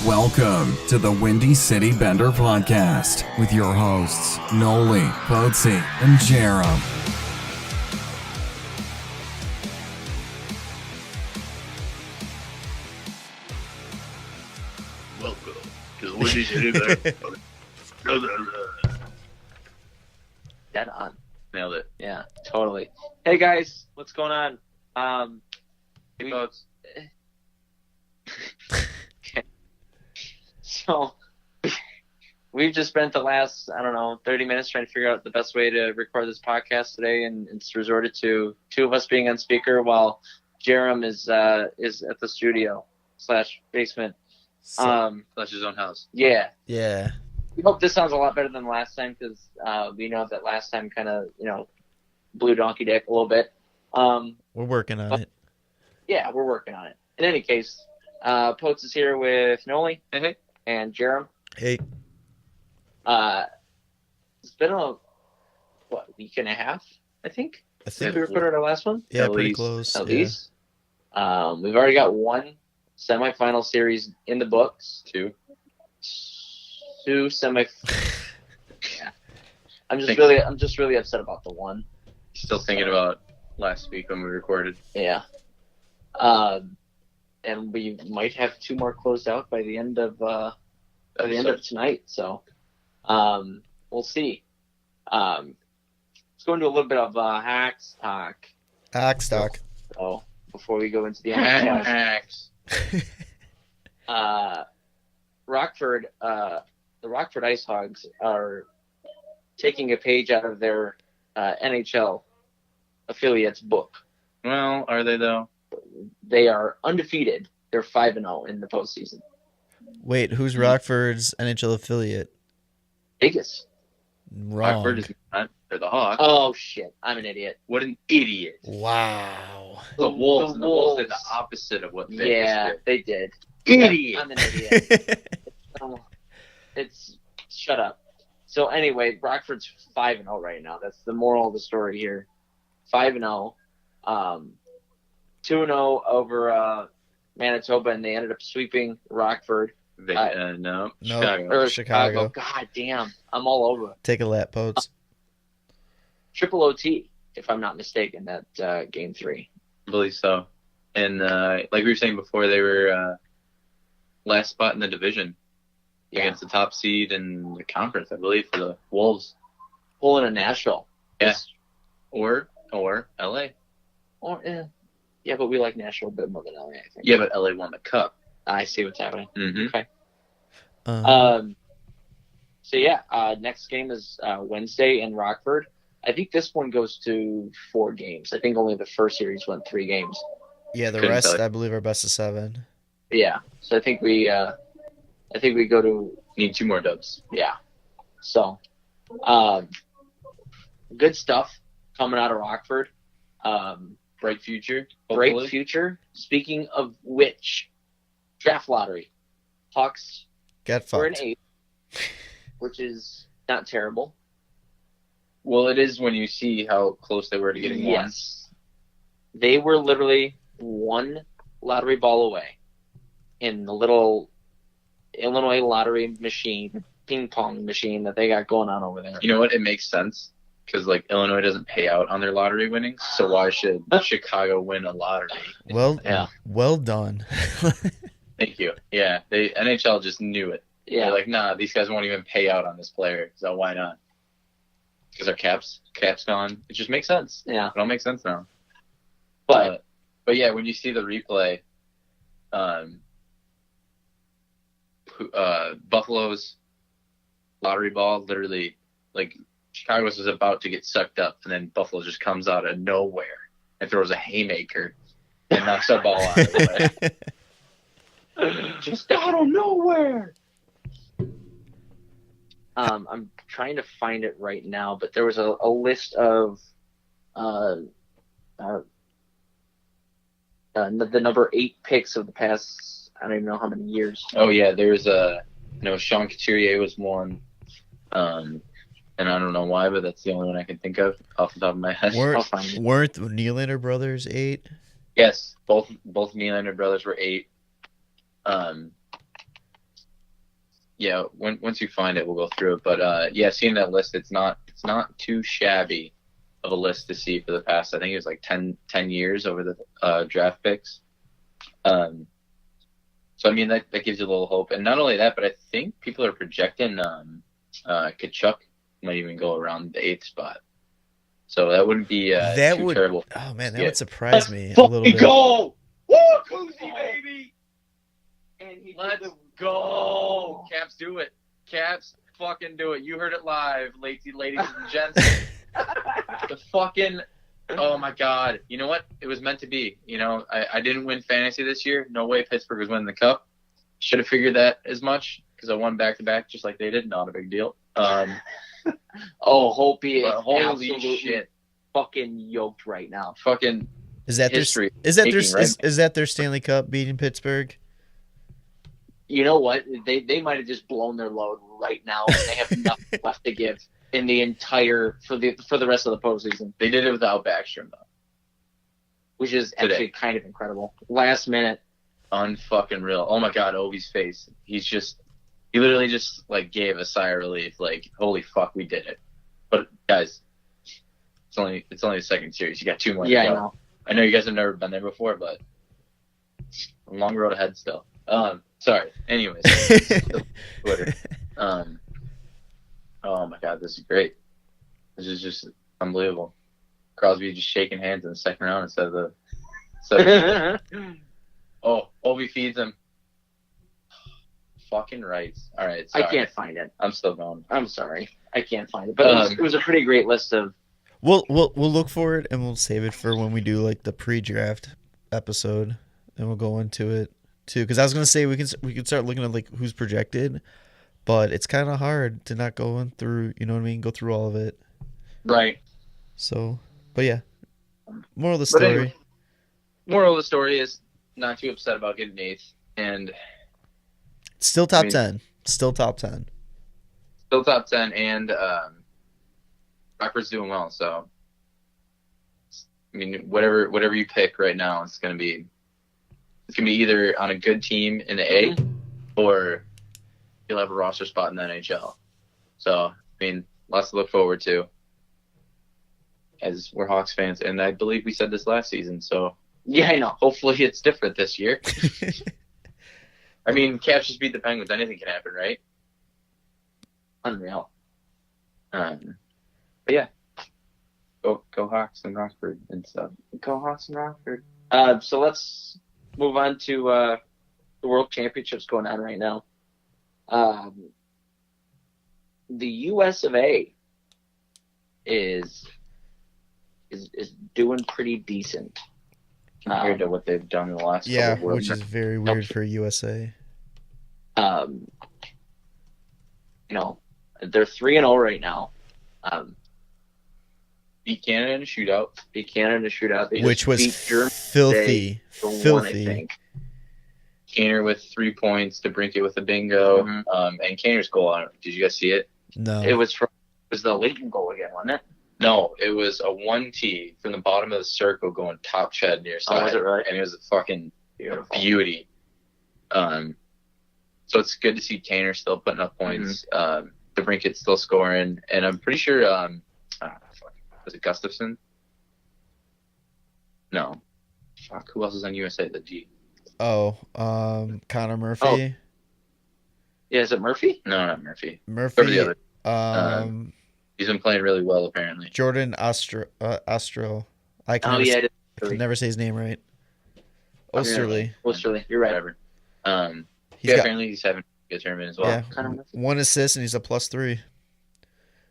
Welcome to the Windy City Bender Podcast with your hosts, Nolly, Poetzy, and Jarom. Welcome to the Windy City Bender. Dead on. Nailed it. Yeah, totally. Hey guys, what's going on? Hey folks. Okay. So we've just spent the last, 30 minutes trying to figure out the best way to record this podcast today, and it's resorted to two of us being on speaker while Jarom is at the studio / basement. Slash his own house. Yeah. Yeah. We hope this sounds a lot better than last time because we know that last time kind of, blew donkey dick a little bit. We're working on it. Yeah, we're working on it. In any case, Poetzy is here with Nolly Hey. and Jarom. Hey. It's been a week and a half, I think. I Since think we recorded our last one. yeah, At pretty least. close. At Yeah. least. We've already got one semifinal series in the books. Two semi. Yeah. I'm just really upset about the one. Still thinking about last week when we recorded. Yeah. And we might have two more closed out by the end of tonight. So, we'll see. Let's go into a little bit of Hacks Talk. Axe talk. So before we go into the NHL, Hacks. Rockford, the Rockford Ice Hogs are taking a page out of their NHL affiliates book. Well, are they though? They are undefeated. They're 5-0 in the postseason. Wait, who's Rockford's NHL affiliate? Vegas. Wrong. Rockford is not. They're the Hawks. Oh shit! I'm an idiot. What an idiot. Wow. The Wolves. The The Wolves did the Wolves. opposite of what Vegas Yeah, did. they did. Idiot. I'm an idiot. It's shut up. So anyway, Rockford's 5-0 right now. That's the moral of the story here. 5-0, 2-0 over Manitoba, and they ended up sweeping Rockford. No. No. Chicago. Or Chicago. God damn, I'm all over. Take a lap, Poets. Triple OT, if I'm not mistaken, that game 3. I believe so. And like we were saying before, they were last spot in the division against the top seed in the conference, I believe, for the Wolves. Pulling a Nashville. Yeah. Or LA. Yeah, but we like Nashville a bit more than LA, I think. Yeah, but LA won the cup. I see what's happening. Mm-hmm. Okay. Um, Next game is Wednesday in Rockford. I think this one goes to 4 games. I think only the first series went 3 games. yeah, the Couldn't rest, tell you. I believe, are best of 7. Yeah. So I think we go to, Need 2 more dubs. yeah. So, good stuff coming out of Rockford. Bright future. Great hopefully. future. Speaking of which, draft lottery. Hawks Get were an fucked. 8, which is not terrible. Well, it is when you see how close they were to getting one. Yes. They were literally 1 lottery ball away in the little Illinois lottery machine, ping pong machine that they got going on over there. You know what? It makes sense because like Illinois doesn't pay out on their lottery winnings, so why should Chicago win a lottery? Well, Yeah. well done. Thank you. Yeah, NHL just knew it. Yeah. They're like, nah, these guys won't even pay out on this player, so why not? Because our cap's gone. It just makes sense. Yeah. It all makes sense now. But But yeah, when you see the replay, Buffalo's lottery ball literally, like, Chicago's was about to get sucked up, and then Buffalo just comes out of nowhere and throws a haymaker and knocks the ball out of the way. Just out of nowhere. I'm trying to find it right now, but there was a list of the number 8 picks of the past, I don't even know how many years. Oh yeah, there's Sean Couturier was one, and I don't know why, but that's the only one I can think of off the top of my head. I'll find it. Weren't Nylander brothers 8? Yes, both Nylander brothers were 8. Yeah, once you find it, we'll go through it. But yeah, seeing that list, it's not too shabby of a list to see for the past. I think it was like 10 years over the draft picks. So I mean that gives you a little hope, and not only that, but I think people are projecting Kachuk might even go around the 8th spot. So that wouldn't be too terrible. Oh man, that would surprise me a Let's little bit. Go! Woo, Koozie, baby! And Let's go! Caps, do it. Caps, fucking do it. You heard it live, ladies and gents. The fucking, oh my God. You know what? It was meant to be. You know, I didn't win fantasy this year. No way Pittsburgh was winning the cup. Should have figured that as much because I won back-to-back just like they did. Not a big deal. Hopi is holy absolutely shit. fucking yoked right now. Fucking Is that history. Is that right? is that their Stanley Cup beating Pittsburgh? You know what? They might have just blown their load right now, and they have nothing left to give in the entire for the rest of the postseason. They did it without Backstrom though, which is Today. actually kind of incredible. Last minute, unfucking real. Oh my God, Ovi's face. He literally just like gave a sigh of relief. Like, holy fuck, we did it. But guys, it's only the second series. You got 2 more. yeah, I know. I know you guys have never been there before, but a long road ahead still. Sorry. Anyways, Twitter. Oh my God, this is great. This is just unbelievable. Crosby just shaking hands in the second round instead of the. Oh, Ovi feeds him. Fucking rights. All right. Sorry. I can't find it. I'm still going. I'm sorry. I can't find it. But it was a pretty great list of. We'll look for it and we'll save it for when we do like the pre-draft episode, and we'll go into it too. Because I was gonna say we can start looking at like who's projected, but it's kind of hard to not go through. You know what I mean? Go through all of it. Right. So, but yeah. Moral of the story. Anyway, moral of the story is not too upset about getting 8th, and Still top 10. Still top 10. Still top 10, and Rockford's doing well. So, I mean, whatever you pick right now, it's gonna be either on a good team in the A, or you'll have a roster spot in the NHL. So, I mean, lots to look forward to, as we're Hawks fans, and I believe we said this last season. So, Yeah, I know. hopefully it's different this year. I mean, Caps just beat the Penguins. Anything can happen, right? Unreal. But yeah, go Hawks and Rockford and stuff. Go Hawks and Rockford. So let's move on to the World Championships going on right now. The US of A is doing pretty decent. Compared to what they've done in the last Yeah, couple of which is very weird for USA. You know, they're 3-0 right now. beat Canada in a shootout. They Which just was beat Germany filthy. for one, I Filthy. think. Kaner with 3 points, DeBrincat with a bingo, Mhm. and Kaner's goal. I don't, did you guys see it? No. It was the Leighton goal again, wasn't it? No, it was a 1T from the bottom of the circle going top shed near side. Oh, was it really? And it was a fucking Beautiful. beauty. So it's good to see Kaner still putting up points. DeBrincat's still scoring, and I'm pretty sure. Was it Gustafson? No. Fuck. Who else is on USA? The D. Connor Murphy. Oh. Yeah, is it Murphy? No, not Murphy. Murphy. Whoever the other. He's been playing really well, apparently. Jordan Ostro. I can Oh, never, yeah. can never say his name right. Osterley. Osterley. You're right. Whatever. He's got Apparently he's having a good tournament as well. yeah, Connor Murphy. 1 assist and he's a +3.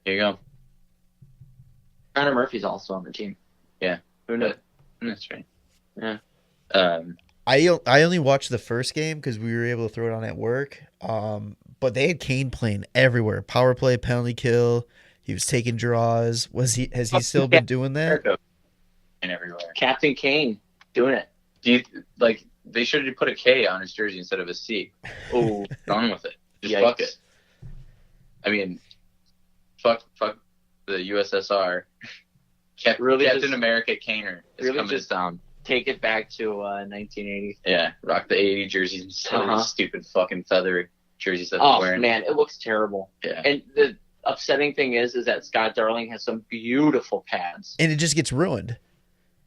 Here you go. Connor Murphy's also on the team. Yeah. Who knows? That's right. Yeah. I only watched the first game because we were able to throw it on at work. But they had Kane playing everywhere. Power play, penalty kill. He was taking draws. Has he still been doing that? And everywhere. Captain Kane doing it. Do you like? They should have put a K on his jersey instead of a C. Oh, gone with it. Just fuck it. I mean, fuck the USSR. Captain America Kaner is really coming just down. Take it back to 1980. Yeah, rock the 80 jerseys instead of the stupid fucking feather jerseys that they're Oh wearing. man, it looks terrible. Yeah. And the upsetting thing is that Scott Darling has some beautiful pads, And it just gets ruined.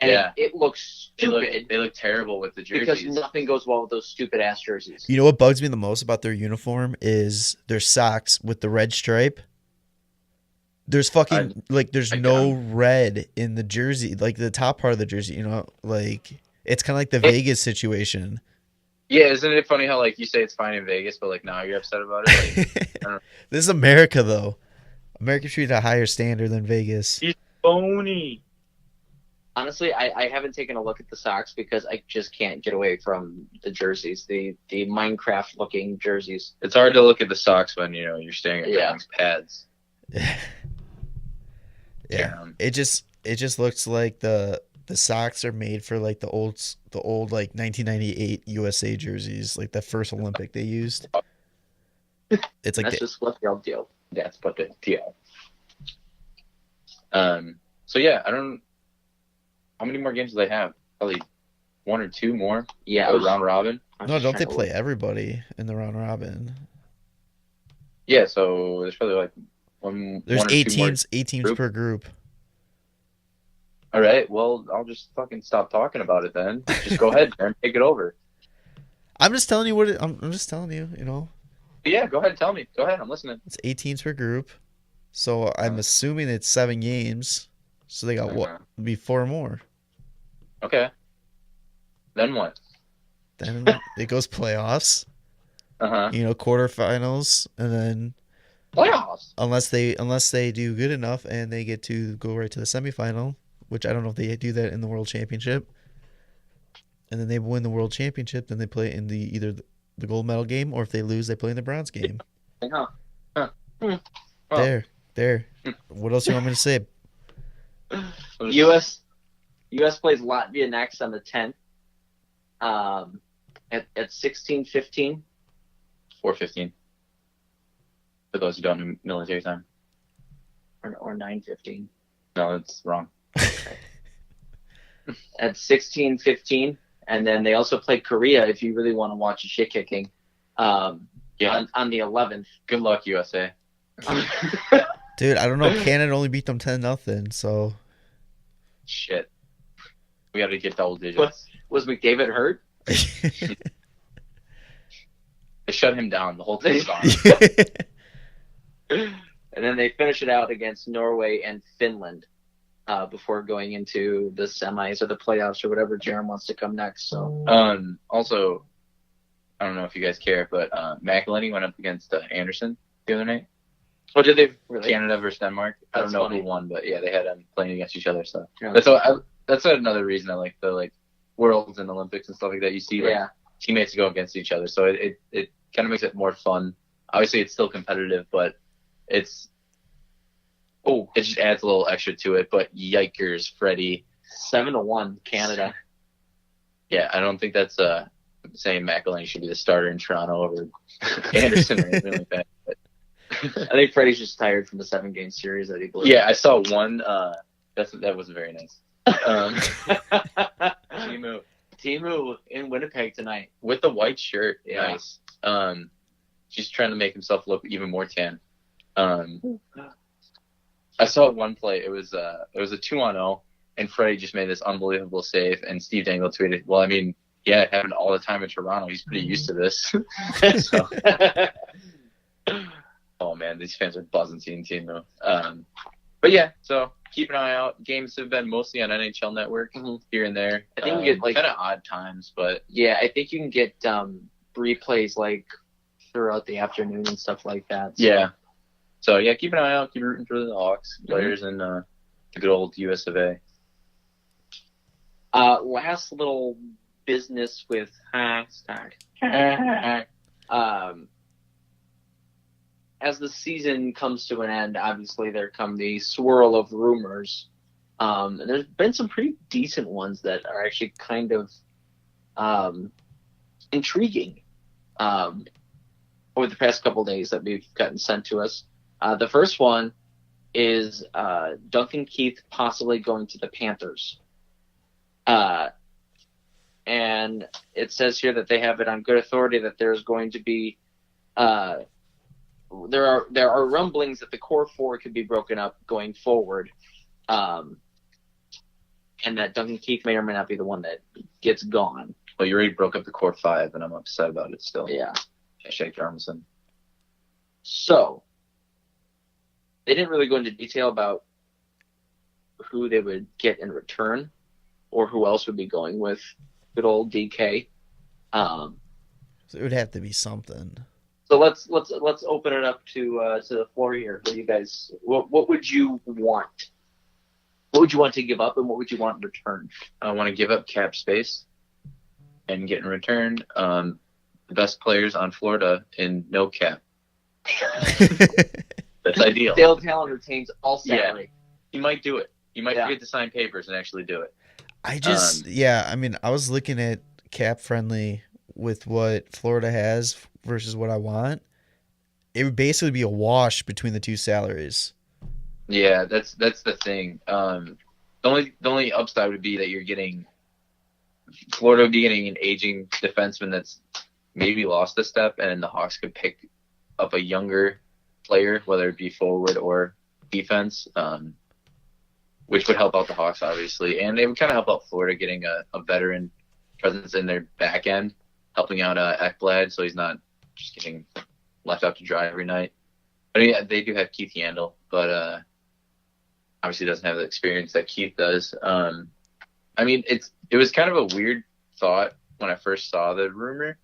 and Yeah. it looks stupid They look terrible with the because jerseys. nothing goes well with those stupid ass jerseys. You know what bugs me the most about their uniform is their socks with the red stripe. There's fucking there's no red in the jersey, like the top part of the jersey. You know, like it's kind of like the Vegas situation. Yeah, isn't it funny how like you say it's fine in Vegas, but like now you're upset about it? Like, I don't know. This is America, though. America treated a higher standard than Vegas. He's phony. Honestly, I haven't taken a look at the socks because I just can't get away from the jerseys, the Minecraft looking jerseys. It's hard to look at the socks when you're staring at Darling's pads. Yeah, it just looks like the socks are made for like the old like 1998 USA jerseys, like the first Olympic they used. It's like that's just what they'll do. That's what the deal. So yeah, I don't. How many more games do they have? Probably one or two more. Yeah, round robin. No, don't they play everybody in the round robin? Yeah, so there's probably like one. There's one or 8 two more teams, 8 teams per group. All right, well, I'll just fucking stop talking about it then. Just go ahead and take it over. I'm just telling you I'm just telling you, you know. But yeah, go ahead and tell me. Go ahead, I'm listening. It's 8 teams per group. So I'm assuming it's 7 games. So they got what? Be 4 more. Okay. Then what? Then it goes playoffs. You know, quarterfinals, and then playoffs. Unless they do good enough and they get to go right to the semifinal, which I don't know if they do that in the World Championship. And then they win the World Championship, then they play in either the gold medal game, or if they lose, they play in the bronze game. There. What else you want me to say? U.S. plays Latvia next on the 10th. At 16:15. 4:15. For those who don't know military time. Or 9:15. No, that's wrong. At 16:15, and then they also play Korea if you really want to watch a shit kicking. On the 11th. Good luck, USA. Dude, I don't know. Canada only beat them 10-0, so. Shit. We got to get double digits. Was McDavid hurt? They shut him down. The whole thing's gone. And then they finish it out against Norway and Finland before going into the semis or the playoffs or whatever Jarom wants to come next. So also, I don't know if you guys care, but McElhinney went up against Anderson the other night. Oh, did they really? Canada versus Denmark. I don't know who won, but yeah, they had them playing against each other. So yeah, that's another reason I like the Worlds and Olympics and stuff like that. You see teammates go against each other, so it kind of makes it more fun. Obviously, it's still competitive, but it just adds a little extra to it. But yikers, Freddie, 7-1 Canada. Yeah, I don't think that's saying McElhinney should be the starter in Toronto over Anderson or anything like that. But I think Freddie's just tired from the 7-game series that he played. Yeah, I saw one. That was very nice. Timu in Winnipeg tonight with the white shirt. Yeah. Nice. She's trying to make himself look even more tan. I saw one play. It was a 2-on-0, and Freddie just made this unbelievable save. And Steve Dangle tweeted, "Well, I mean, yeah, it happened all the time in Toronto. He's pretty used to this." So, oh man, these fans are buzzing seeing Timu. But yeah, so keep an eye out. Games have been mostly on NHL Network here and there. I think you get kind of odd times, but yeah, I think you can get replays throughout the afternoon and stuff like that. So. Yeah. So yeah, keep an eye out. Keep rooting for the Hawks players and the good old US of A. Last little business with hashtag. As the season comes to an end, obviously there come the swirl of rumors. And there's been some pretty decent ones that are actually kind of intriguing over the past couple of days that we've gotten sent to us. The first one is Duncan Keith possibly going to the Panthers. And it says here that they have it on good authority that there's going to be there are rumblings that the core four could be broken up going forward, and that Duncan Keith may or may not be the one that gets gone. Well, you already broke up the core five, and I'm upset about it still. Yeah. Hashtag Jaromson. So they didn't really go into detail about who they would get in return, or who else would be going with good old DK. So it would have to be something. So let's open it up to the floor here. What do you guys? What would you want? What would you want to give up, and what would you want in return? I want to give up cap space and get in return the best players on Florida in no cap. That's ideal. Dale Talon retains all salary. He might do it. He might forget to sign papers and actually do it. I was looking at cap friendly with what Florida has versus what I want. It would basically be a wash between the two salaries. Yeah, that's the thing. The only upside would be that Florida would be getting an aging defenseman that's maybe lost a step, and the Hawks could pick up a younger player, whether it be forward or defense, which would help out the Hawks, obviously. And it would kind of help out Florida getting a veteran presence in their back end, helping out Ekblad so he's not just getting left out to dry every night. I mean, they do have Keith Yandel, but obviously doesn't have the experience that Keith does. I mean, it was kind of a weird thought when I first saw the rumor,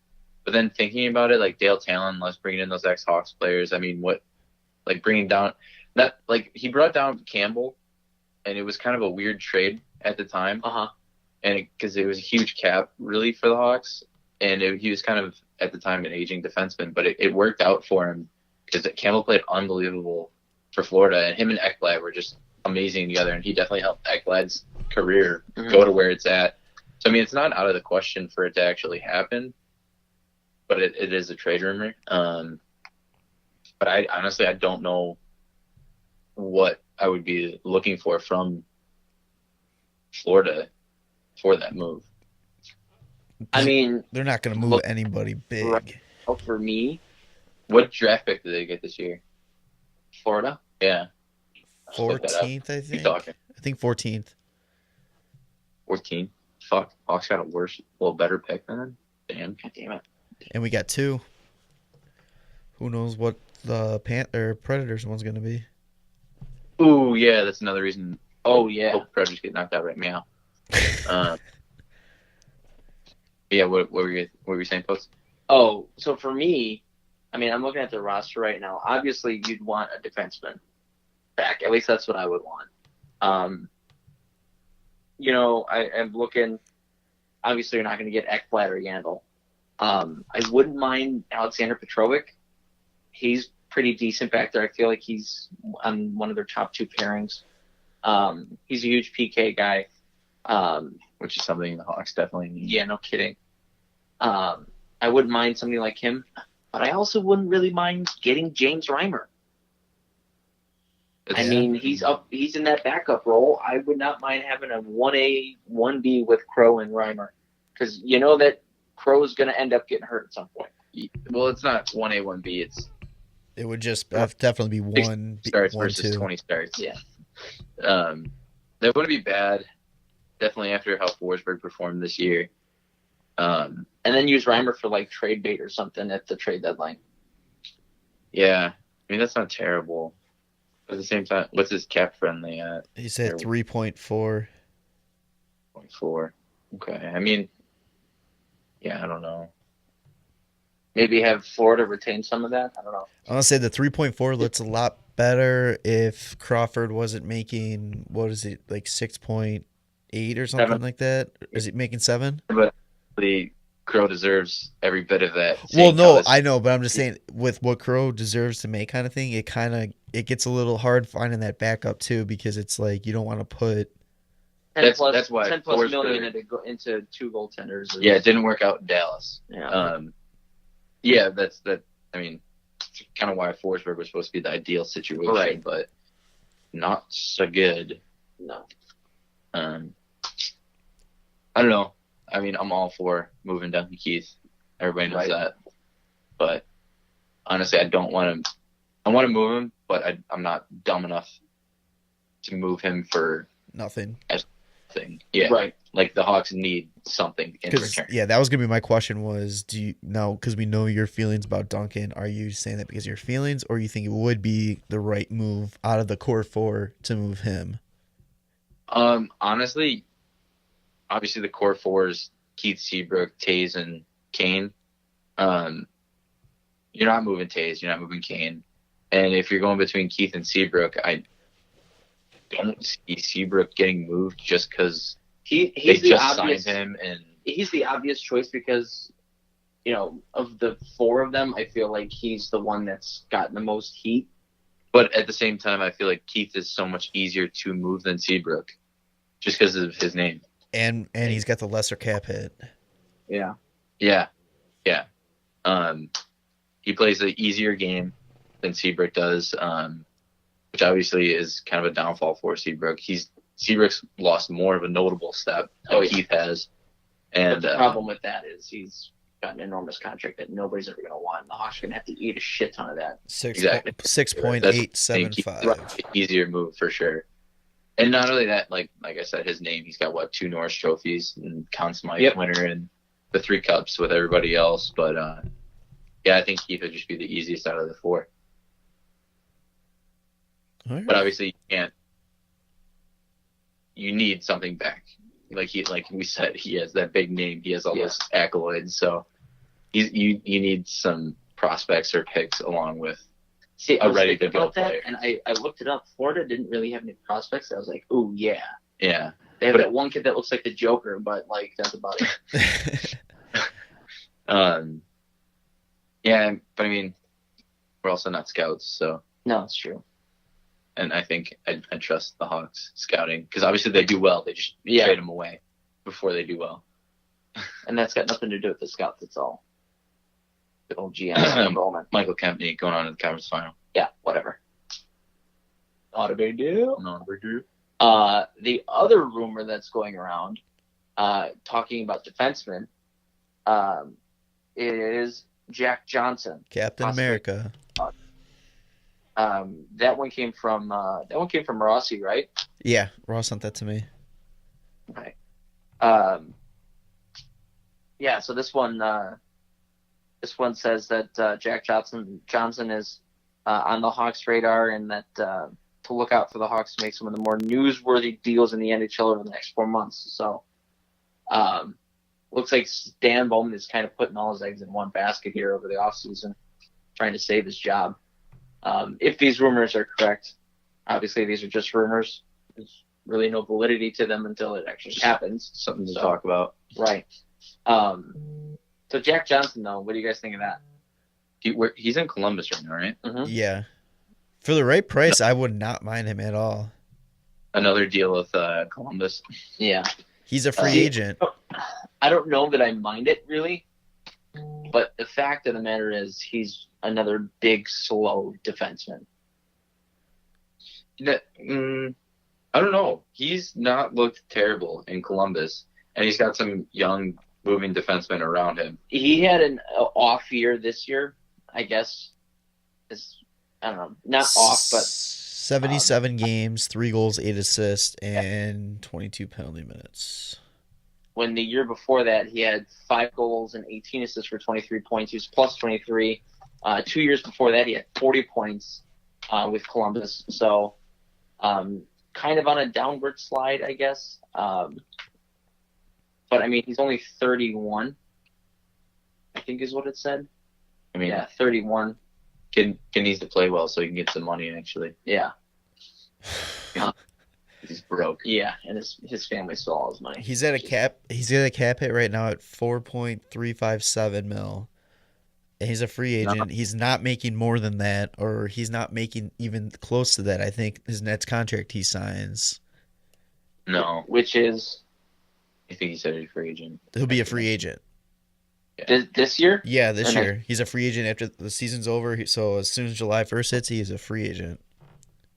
but then thinking about it, like Dale Talon, let's bring in those ex-Hawks players. I mean, bringing down that, like, he brought down Campbell, and it was kind of a weird trade at the time. And because it was a huge cap really for the Hawks, and he was kind of at the time an aging defenseman, but it worked out for him because Campbell played unbelievable for Florida, and him and Ekblad were just amazing together, and he definitely helped Ekblad's career go to where it's at. So I mean, it's not out of the question for it to actually happen, but it is a trade rumor. But I honestly don't know what I would be looking for from Florida for that move. I mean, they're not going to move anybody big. Right. For me, what draft pick did they get this year? Florida? Yeah. 14th, I think. I think 14th. 14? Fuck. Hawks got a little better pick than them. Damn. God damn it. And we got 2. Who knows what the Predators one's going to be. Ooh, yeah, that's another reason. Oh, yeah. Hope Predators get knocked out right now. Yeah, what were you saying, Post? Oh, so for me, I mean, I'm looking at the roster right now. Obviously, you'd want a defenseman back. At least that's what I would want. I'm looking. Obviously, you're not going to get Ekblad or Yandel. I wouldn't mind Alexander Petrovic. He's pretty decent back there. I feel like he's on one of their top 2 pairings. He's a huge PK guy. Which is something the Hawks definitely need. Yeah, no kidding. I wouldn't mind somebody like him, but I also wouldn't really mind getting James Reimer. I mean, he's in that backup role. I would not mind having a 1A, 1B with Crow and Reimer, because you know that Crow is going to end up getting hurt at some point. Well, it's not 1A, 1B. It would just definitely be 1 starts 1, versus 2. 20 starts. Yeah. That wouldn't be bad. Definitely after how Forsberg performed this year. And then use Reimer for like trade bait or something at the trade deadline. Yeah. I mean, that's not terrible. At the same time, what's his cap friendly at? He said 3.4. 0.4. Okay. I mean, yeah, I don't know. Maybe have Florida retain some of that. I don't know. I'm gonna say the 3.4 looks a lot better if Crawford wasn't making, what is it, like 6.8 or something 7. like that? Is it making 7? But the Crow deserves every bit of that. Well, no, I know, but I'm just saying with what Crow deserves to make kind of thing, it gets a little hard finding that backup too, because it's like you don't want to put 10 that's why 10 plus Forsberg, million into 2 goaltenders. Yeah, it didn't work out in Dallas. Yeah. Yeah, that's that. I mean, it's kind of why Forsberg was supposed to be the ideal situation, Right. but not so good. No. I don't know. I mean, I'm all for moving Duncan Keith. Everybody knows Right. that. But honestly, I don't want to. I want to move him, but I'm not dumb enough to move him for Nothing. thing. Yeah, Right. Like the Hawks need something in return. Yeah, that was gonna be my question. Was do you now because we know your feelings about Duncan? Are you saying that because of your feelings, or you think it would be the right move out of the core four to move him? Honestly, obviously the core four is Keith, Seabrook, Taze, and Kane. You're not moving Taze. You're not moving Kane. And if you're going between Keith and Seabrook, I don't see Seabrook getting moved just because He's they the just obvious. signed him. And He's the obvious choice because, of the four of them, I feel like he's the one that's gotten the most heat. but at the same time, I feel like Keith is so much easier to move than Seabrook, just because of his name. And he's got the lesser cap hit. Yeah. Yeah. He plays the easier game than Seabrook does, which obviously is kind of a downfall for Seabrook. Seabrook's lost more of a notable step than Keith has. And But the problem with that is he's got an enormous contract that nobody's ever going to want. The Hawks are going to have to eat a shit ton of that. Exactly. 6.875. Easier move for sure. And not only that, like I said, his name, he's got 2 Norris trophies and Conn Smythe winner and the 3 cups with everybody else. But yeah, I think Keith would just be the easiest out of the 4. Right. But obviously you can't. You need something back. Like we said, he has that big name. He has all those accolades. So you need some prospects or picks along with a ready to go player. And I looked it up. Florida didn't really have any prospects. I was like, ooh, yeah. Yeah. They have that one kid that looks like the Joker, but that's about it. Yeah, but I mean, we're also not scouts, so. No, it's true. And I think I trust the Hawks scouting because obviously they do well. They just trade them away before they do well. And that's got nothing to do with the scouts. It's all the old GM involvement. Michael Kempney going on to the conference final. Yeah, whatever. Not a big deal. Not a big deal. The other rumor that's going around, talking about defensemen, is Jack Johnson, Captain America. That one came from Rossi, right? Yeah, Ross sent that to me. Okay. Yeah. So this one says that Jack Johnson is on the Hawks' radar, and that to look out for the Hawks to make some of the more newsworthy deals in the NHL over the next 4 months. So, looks like Stan Bowman is kind of putting all his eggs in one basket here over the offseason, trying to save his job. If these rumors are correct, obviously these are just rumors. There's really no validity to them until it actually happens. Something to talk about. Right. So Jack Johnson, though, what do you guys think of that? He's in Columbus right now, right? Mm-hmm. Yeah. For the right price, I would not mind him at all. Another deal with Columbus. Yeah. He's a free agent. I don't know that I mind it, really. But the fact of the matter is he's another big, slow defenseman. I don't know. He's not looked terrible in Columbus, and he's got some young, moving defensemen around him. He had an off year this year, I guess. I don't know. Not off, but 77 games, 3 goals, 8 assists, and 22 penalty minutes. When the year before that, he had 5 goals and 18 assists for 23 points. He was plus 23. 2 years before that, he had 40 points with Columbus. So, kind of on a downward slide, I guess. But, I mean, he's only 31, I think is what it said. I mean, yeah, 31. Kid needs to play well so he can get some money, actually. Yeah. He's broke. Yeah, and his family stole all his money. He's at a cap hit right now at 4.357 mil. And he's a free agent. No. He's not making more than that, or he's not making even close to that. I think his next contract he signs. No. Which is? I think he said he's a free agent. He'll be a free agent. This year? Yeah, this year. He's a free agent after the season's over. So as soon as July 1st hits, he's a free agent.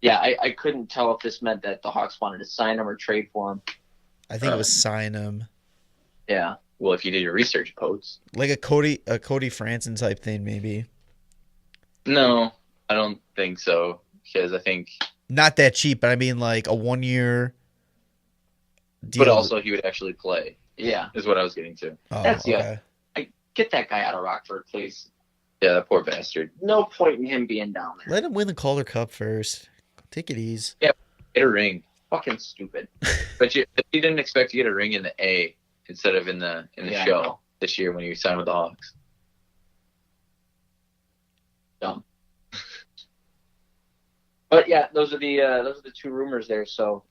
Yeah, I couldn't tell if this meant that the Hawks wanted to sign him or trade for him. I think it was sign him. Yeah. Well, if you did your research, Poets. Like a Cody Franson type thing, maybe. No, I don't think so. Because I think, Not that cheap, but I mean like a 1-year deal. but also he would actually play. Yeah. Is what I was getting to. Oh, That's the okay. Get that guy out of Rockford, please. Yeah, that poor bastard. No point in him being down there. Let him win the Calder Cup first. Take it easy. Get a ring. Fucking stupid. But you didn't expect to get a ring in the A instead of in the Yeah, show no. this year when you signed with the Hawks. Dumb. But yeah, those are the two rumors there. So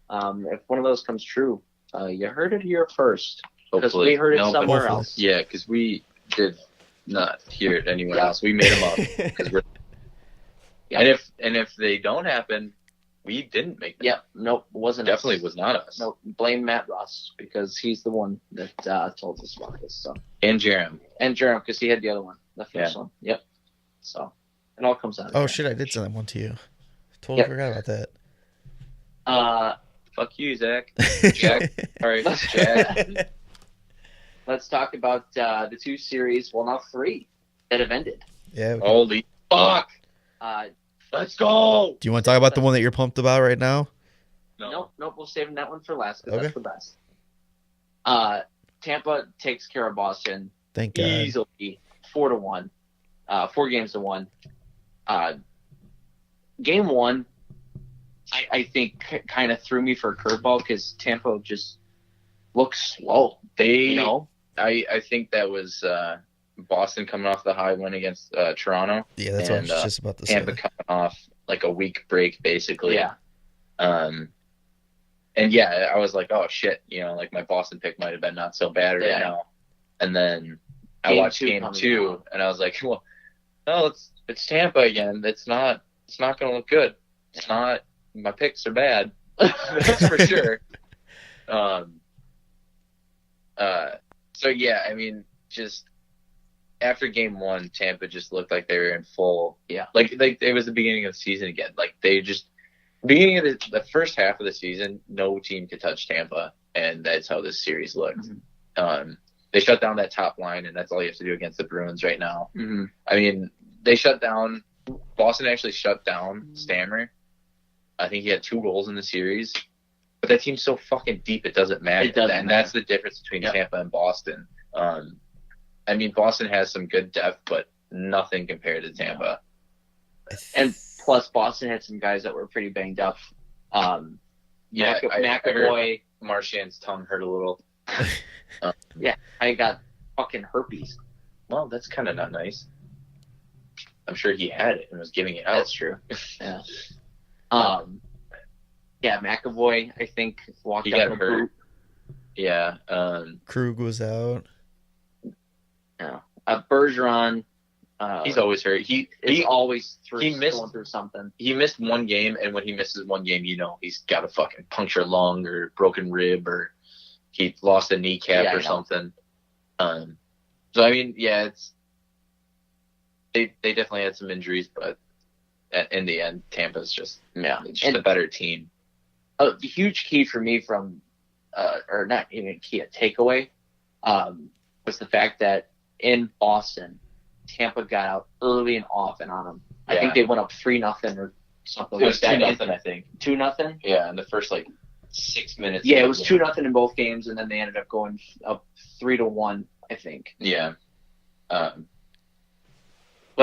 if one of those comes true, you heard it here first. Because we heard it somewhere hopefully. else. Yeah, because we did not hear it anywhere else. We made them up. 'Cause we're, Yeah. and if they don't happen, we didn't make them. Yeah, nope, wasn't Definitely us. was not us. Nope, blame Matt Ross because he's the one that told us about this. So And Jarom. and Jarom because he had the other one, the first one. Yep. So it all comes out. Oh shit! I did send that one to you. Totally Yep. forgot about that. Fuck you, Zach. Jack. All right, Jack. Let's talk about the two series. Well, now three that have ended. Yeah. we can- Holy fuck. Let's go. Do you want to talk about the one that you're pumped about right now? Nope, we're saving that one for last because Okay. that's the best. Tampa takes care of Boston Thank God. easily, 4-1, 4 games to 1. Game 1, I think kind of threw me for a curveball because Tampa just looks slow. I think that was Boston coming off the high win against Toronto. Yeah, that's what I and, was just about to say. Tampa coming off like a week break, basically. Yeah. And yeah, I was like, oh shit, like my Boston pick might have been not so bad right now. And then I watched game 2, and I was like, well, no, it's Tampa again. It's not going to look good. It's not. My picks are bad. That's for sure. So yeah, I mean, just after game 1, Tampa just looked like they were in full. Yeah. Like it was the beginning of the season again. Like they just beginning of the first half of the season, no team could touch Tampa, and that's how this series looked. Mm-hmm. They shut down that top line, and that's all you have to do against the Bruins right now. Mm-hmm. I mean, Boston actually shut down Stammer. I think he had 2 goals in the series. But that team's so fucking deep, it doesn't matter. It doesn't and matter. that's the difference between Tampa and Boston. I mean, Boston has some good depth, but nothing compared to Tampa. And plus, Boston had some guys that were pretty banged up. I McAvoy. heard Marchand's tongue hurt a little. I got fucking herpes. Well, that's kind of not nice. I'm sure he had it and was giving it out. That's true. Yeah. McAvoy, I think, walked He out got of hurt. boot. Yeah. Krug was out. Bergeron. He's always hurt. He always going through something. He missed one game, and when he misses one game, he's got a fucking punctured lung or broken rib, or he lost a kneecap or something. So I mean, yeah, they definitely had some injuries, but in the end, Tampa's just a better team. A huge key for me from, or not even a key, a takeaway, was the fact that in Boston, Tampa got out early and often on them. I think they went up 3-0 or something. It was like that. 2-0, I think. 2-0? Yeah, in the first 6 minutes. Yeah, it was 2-0 in both games, and then they ended up going up 3-1, I think. Yeah. But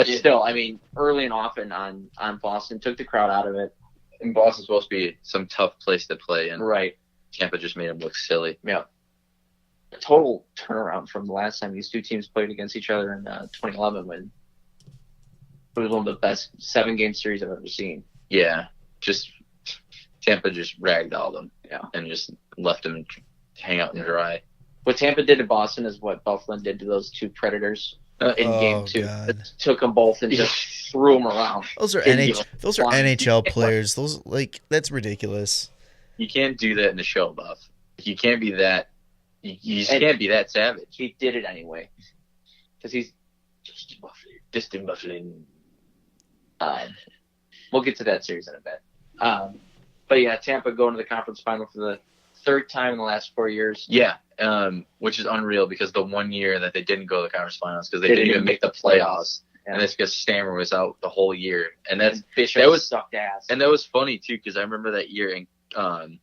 still, I mean, early and often on Boston, took the crowd out of it. And Boston's supposed to be some tough place to play, and Right. Tampa just made them look silly. Yeah. A total turnaround from the last time these two teams played against each other in 2011 when it was one of the best 7-game series I've ever seen. Yeah, just Tampa just ragdolled them, Yeah. and just left them hang out and dry. What Tampa did to Boston is what Buffalo did to those two Predators in Game 2. God. It took them both and just threw them around. Those are And NHL players. Those that's ridiculous. You can't do that in the show, Buff. You can't be that. You just can't be that savage. He did it anyway because he's Distant buffling. We'll get to that series in a bit. But yeah, Tampa going to the conference final for the 3rd time in the last 4 years. Yeah, which is unreal because the one year that they didn't go to the conference finals because they didn't even make the playoffs. and that's because Stammer was out the whole year, and Bishop that was sucked ass. And that was funny too, because I remember that year, and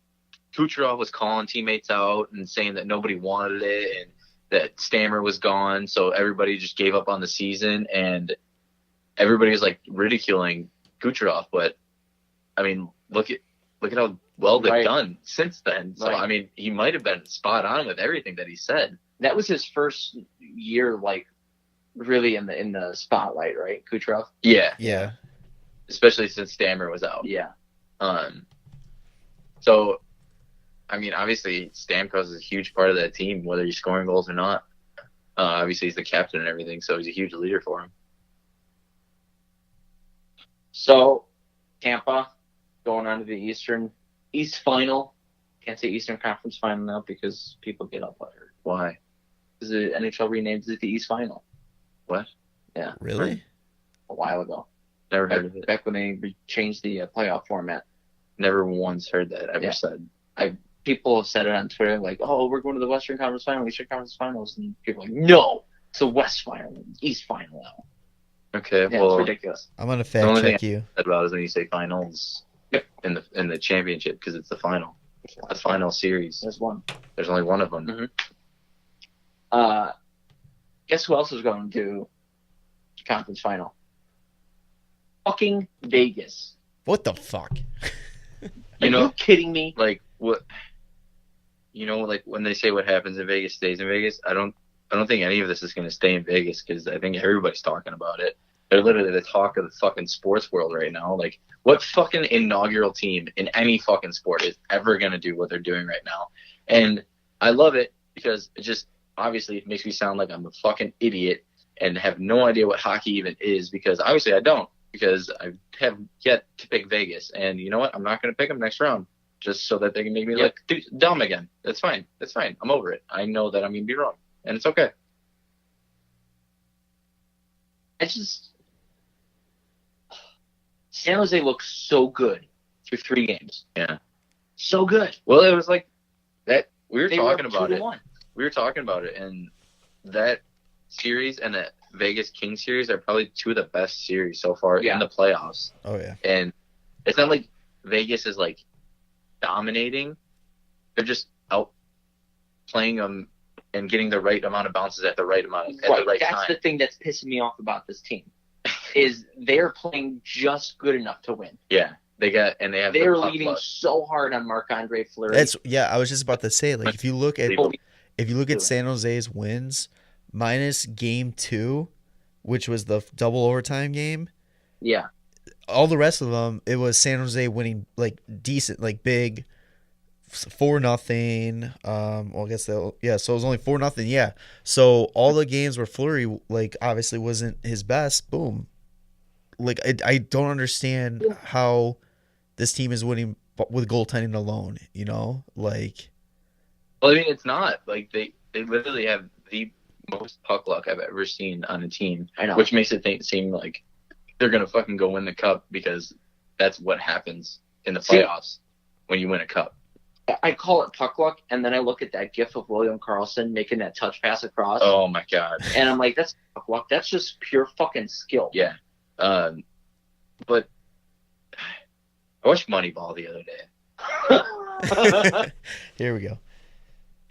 Kucherov was calling teammates out and saying that nobody wanted it, and that Stammer was gone, so everybody just gave up on the season, and everybody was like ridiculing Kucherov. But I mean, look at how well they've done since then. So I mean, he might have been spot on with everything that he said. That was his first year, like really in the spotlight, right, Kucherov? Yeah. Especially since Stammer was out. Yeah. So, I mean, obviously Stamkos is a huge part of that team, whether he's scoring goals or not. Obviously he's the captain and everything, so he's a huge leader for him. So, Tampa going on to the East Final. Can't say Eastern Conference Final now because people get up later. Why? Because the NHL renamed it the East Final. What? Yeah. Really? A while ago. Never heard of it. Back when they changed the playoff format. Never once heard that ever said. People have said it on Twitter, like, oh, we're going to the Western Conference Final, Eastern Conference Finals. And people are like, no, it's the West Final, East Final now. Okay, Yeah, well, it's ridiculous. I'm gonna the fact only check thing you. I said about is when you say finals in the championship, because it's the final. The final series. There's one. There's only one of them. Mm-hmm. Guess who else is going to conference final? Fucking Vegas. What the fuck? Are you kidding me? Like what? Like when they say what happens in Vegas stays in Vegas, I don't think any of this is going to stay in Vegas, because I think everybody's talking about it. They're literally the talk of the fucking sports world right now. Like, what fucking inaugural team in any fucking sport is ever going to do what they're doing right now? And I love it because it just, obviously, it makes me sound like I'm a fucking idiot and have no idea what hockey even is, because obviously I don't, because I have yet to pick Vegas. And you know what? I'm not going to pick them next round just so that they can make me look dumb again. That's fine. I'm over it. I know that I'm going to be wrong, and it's okay. San Jose looks so good through 3 games. Yeah. So good. Well, it was like that. We were They talking were about it. 2-1. We were talking about it, and that series and the Vegas Kings series are probably 2 of the best series so far in the playoffs. Oh yeah. And it's not like Vegas is like dominating. They're just out playing them and getting the right amount of bounces at the right amount at the right That's time. the thing that's pissing me off about this team. Is they're playing just good enough to win. Yeah, they're leading luck. so hard on Marc-Andre Fleury. I was just about to say, like, if you look at San Jose's wins minus game 2, which was the double overtime game. Yeah. All the rest of them, it was San Jose winning like decent, like big 4-0. Well, I guess so it was only 4-0. Yeah. So all the games where Fleury, like, obviously wasn't his best, boom. Like, I don't understand how this team is winning with goaltending alone, like. Well, I mean, it's not like they literally have the most puck luck I've ever seen on a team. I know. Which makes it seem like they're gonna fucking go win the cup, because that's what happens in the playoffs when you win a cup. I call it puck luck, and then I look at that gif of William Karlsson making that touch pass across. Oh my god! And I'm like, that's puck luck. That's just pure fucking skill. Yeah. But I watched Moneyball the other day. Here we go.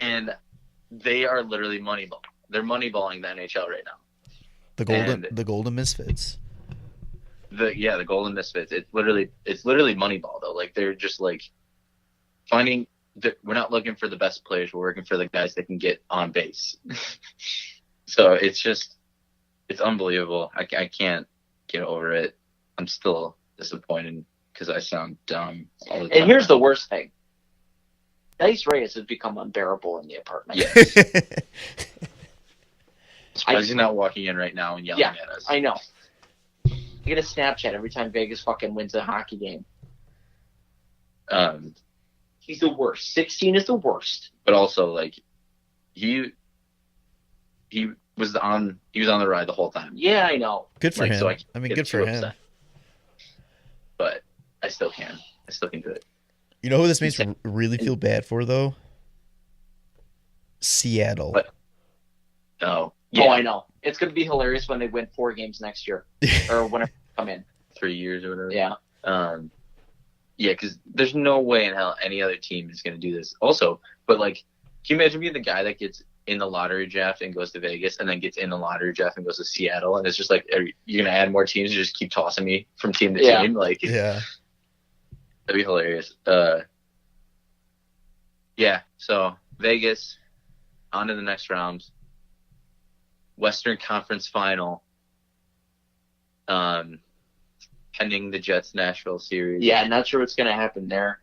And they are literally moneyball. They're moneyballing the NHL right now. The Golden Misfits. The Golden Misfits. It's literally Moneyball though. Like, they're just like finding that we're not looking for the best players. We're working for the guys that can get on base. So it's unbelievable. I can't get over it. I'm still disappointed because I sound dumb all the time. And here's the worst thing. Dice Reyes has become unbearable in the apartment. Yes. Surprised he's not walking in right now and yelling at us. I know. I get a Snapchat every time Vegas fucking wins a hockey game. He's the worst. 16 is the worst. But also, like, he was on the ride the whole time. Yeah, I know. Good for him. So good for him. Upset. But I still can do it. You know who this makes me really feel bad for, though? Seattle. What? No. Oh, I know. It's going to be hilarious when they win 4 games next year or whenever they come in. 3 years or whatever. Yeah. Yeah, because there's no way in hell any other team is going to do this. Also, but like, can you imagine being the guy that gets in the lottery draft and goes to Vegas, and then gets in the lottery draft and goes to Seattle, and it's just like, are you going to add more teams and just keep tossing me from team to team? Like, Yeah. that'd be hilarious. Yeah. So Vegas, on to the next round. Western Conference Final. Pending the Jets-Nashville series. Yeah, not sure what's going to happen there.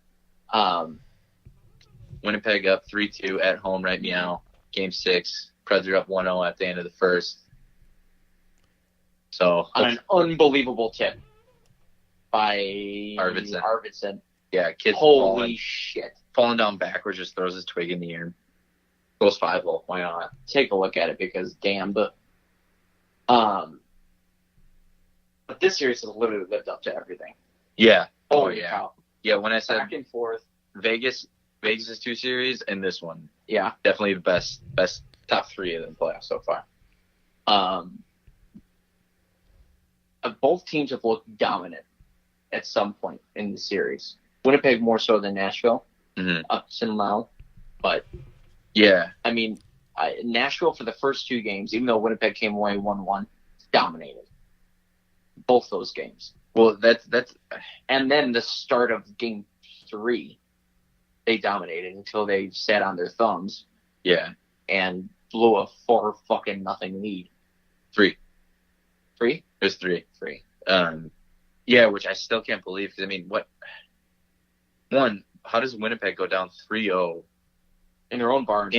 Winnipeg up 3-2 at home right meow. Game 6. Preds are up 1-0 at the end of the first. So On an unbelievable tip by Arvidsson. Yeah, kid Holy shit. falling down backwards, just throws his twig in the air. Goes 5-0. Why not? Take a look at it because damn, but this series has literally lived up to everything. Yeah. Holy yeah. cow. Yeah, when I said Back and forth. Vegas' 2 series and this one. Yeah. Definitely the best top 3 of the playoffs so far. Both teams have looked dominant at some point in the series. Winnipeg more so than Nashville, up to now. But, yeah. I mean, Nashville for the first 2 games, even though Winnipeg came away 1-1, dominated both those games. Well, that's And then the start of game 3, they dominated until they sat on their thumbs. Yeah. And blew a 4-0 lead. 3. 3? It was 3. 3. Yeah, which I still can't believe. Because, I mean, how does Winnipeg go down 3-0 In their own barn.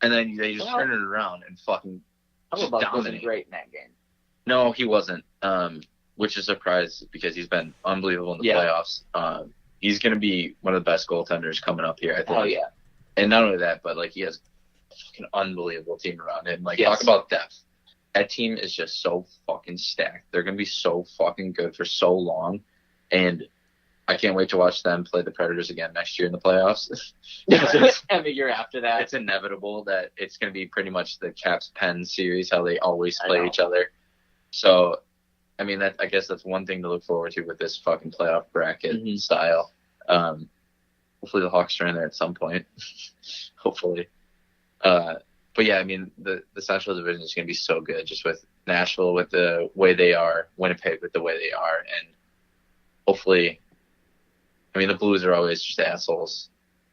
And then they just turn it around and fucking Buck wasn't dominate. great in that game. No, he wasn't. Which is a surprise because he's been unbelievable in the playoffs. He's going to be one of the best goaltenders coming up here, I think. Oh, yeah. And not only that, but, like, he has a fucking unbelievable team around him. Like, talk about depth. That team is just so fucking stacked. They're going to be so fucking good for so long. And I can't wait to watch them play the Predators again next year in the playoffs. And the year after that. It's inevitable that it's going to be pretty much the Caps-Pens series, how they always play each other. So, I mean, I guess that's one thing to look forward to with this fucking playoff bracket style. Hopefully the Hawks are in there at some point. Hopefully. But yeah, I mean, the Central Division is going to be so good, just with Nashville with the way they are, Winnipeg with the way they are, and hopefully, I mean, the Blues are always just assholes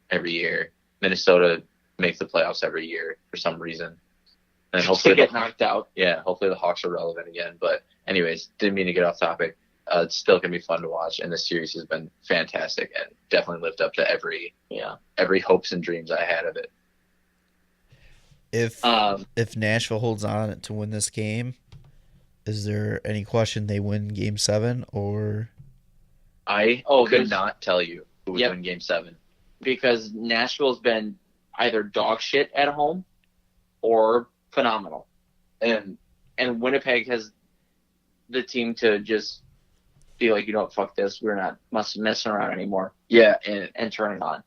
every year. Minnesota makes the playoffs every year for some reason. And hopefully they get knocked out. Yeah, hopefully the Hawks are relevant again. But anyways, didn't mean to get off topic. It's still going to be fun to watch, and this series has been fantastic and definitely lived up to every hopes and dreams I had of it. If Nashville holds on to win this game, is there any question they win Game 7 or? I could not tell you who would win Game 7 because Nashville's been either dog shit at home or phenomenal, and Winnipeg has the team to just be like, you know what, fuck this, we're not messing around anymore. Yeah, and turn it on.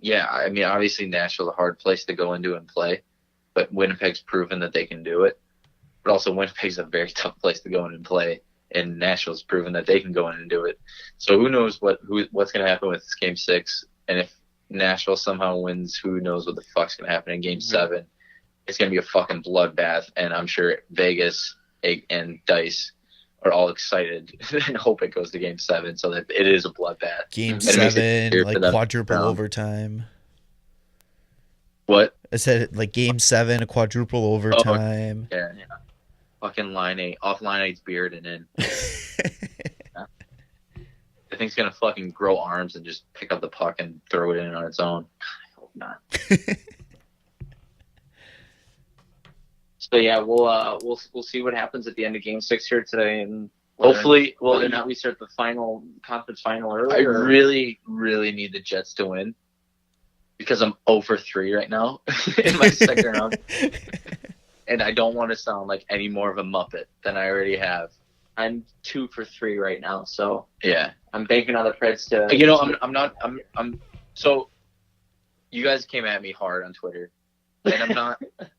Yeah, I mean, obviously Nashville's a hard place to go into and play, but Winnipeg's proven that they can do it. But also Winnipeg's a very tough place to go in and play, and Nashville's proven that they can go in and do it. So who knows what's going to happen with this Game 6, and if Nashville somehow wins, who knows what the fuck's going to happen in Game 7. It's going to be a fucking bloodbath, and I'm sure Vegas and Dice are all excited and hope it goes to Game 7 so that it is a bloodbath. Game 7, like quadruple overtime. What? I said like Game 7, a quadruple overtime. Yeah. Fucking line 8, off line 8's beard and in. The thing's gonna fucking grow arms and just pick up the puck and throw it in on its own. I hope not. So yeah, we'll see what happens at the end of Game 6 here today, and hopefully, whether or not we start the conference final early. I really, really need the Jets to win because I'm 0 for 3 right now in my second round, and I don't want to sound like any more of a muppet than I already have. I'm 2 for 3 right now, so yeah, I'm banking on the Preds to. You know, I'm not. So you guys came at me hard on Twitter and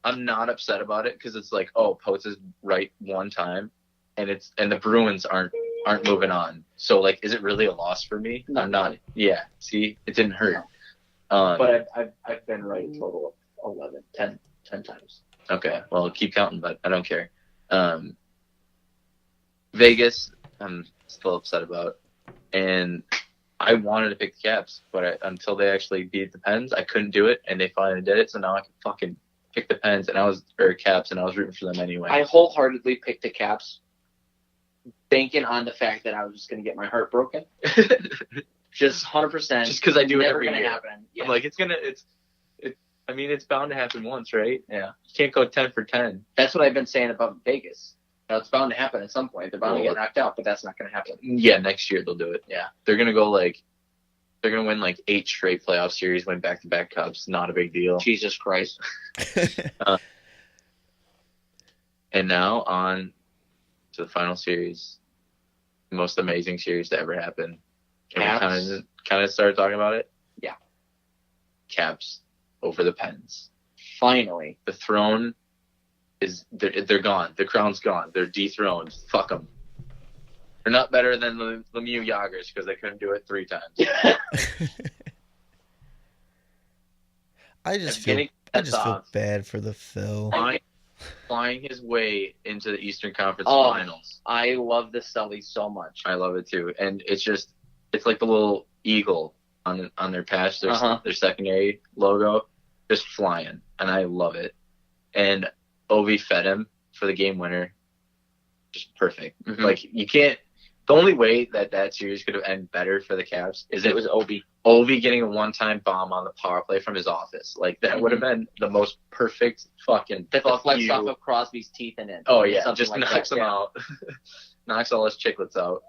I'm not upset about it because it's like, oh, Poetz is right one time, and the Bruins aren't moving on. So like, is it really a loss for me? No. I'm not. Yeah. See, it didn't hurt. But I've been right a total of 10 times. Okay, well, keep counting, but I don't care. Vegas, I'm still upset about, and I wanted to pick the Caps, but until they actually beat the Pens, I couldn't do it, and they finally did it. So now I can fucking pick the Pens, or Caps, and I was rooting for them anyway. I wholeheartedly picked the Caps, banking on the fact that I was just going to get my heart broken. Just 100%. Just because I do it never every going to year. happen. Yeah. I'm like, it's bound to happen once, right? Yeah. You can't go 10 for 10. That's what I've been saying about Vegas. Now, it's bound to happen at some point. They're bound to get knocked out, but that's not going to happen. Yeah, next year they'll do it. Yeah. They're going to win like 8 straight playoff series, win back-to-back cups. Not a big deal. Jesus Christ. And now on to the final series. The most amazing series to ever happen. Can we kind of start talking about it? Yeah. Caps over the Pens. Finally. The throne they're gone. The crown's gone. They're dethroned. Fuck them. They're not better than the Lemieux Jagers because they couldn't do it 3 times. I just feel bad for the Phil. Flying his way into the Eastern Conference Finals. I love the Sully so much. I love it too. And it's like the little eagle on their patch, their secondary logo, just flying. And I love it. And Ovi fed him for the game winner. Just perfect. Mm-hmm. Like, you can't. The only way that series could have ended better for the Caps is it was Ovi getting a one-time bomb on the power play from his office. Like, that would have been the most perfect fucking that deflects off of Crosby's teeth and in. Oh, yeah. Just like knocks him out. Knocks all his chiclets out.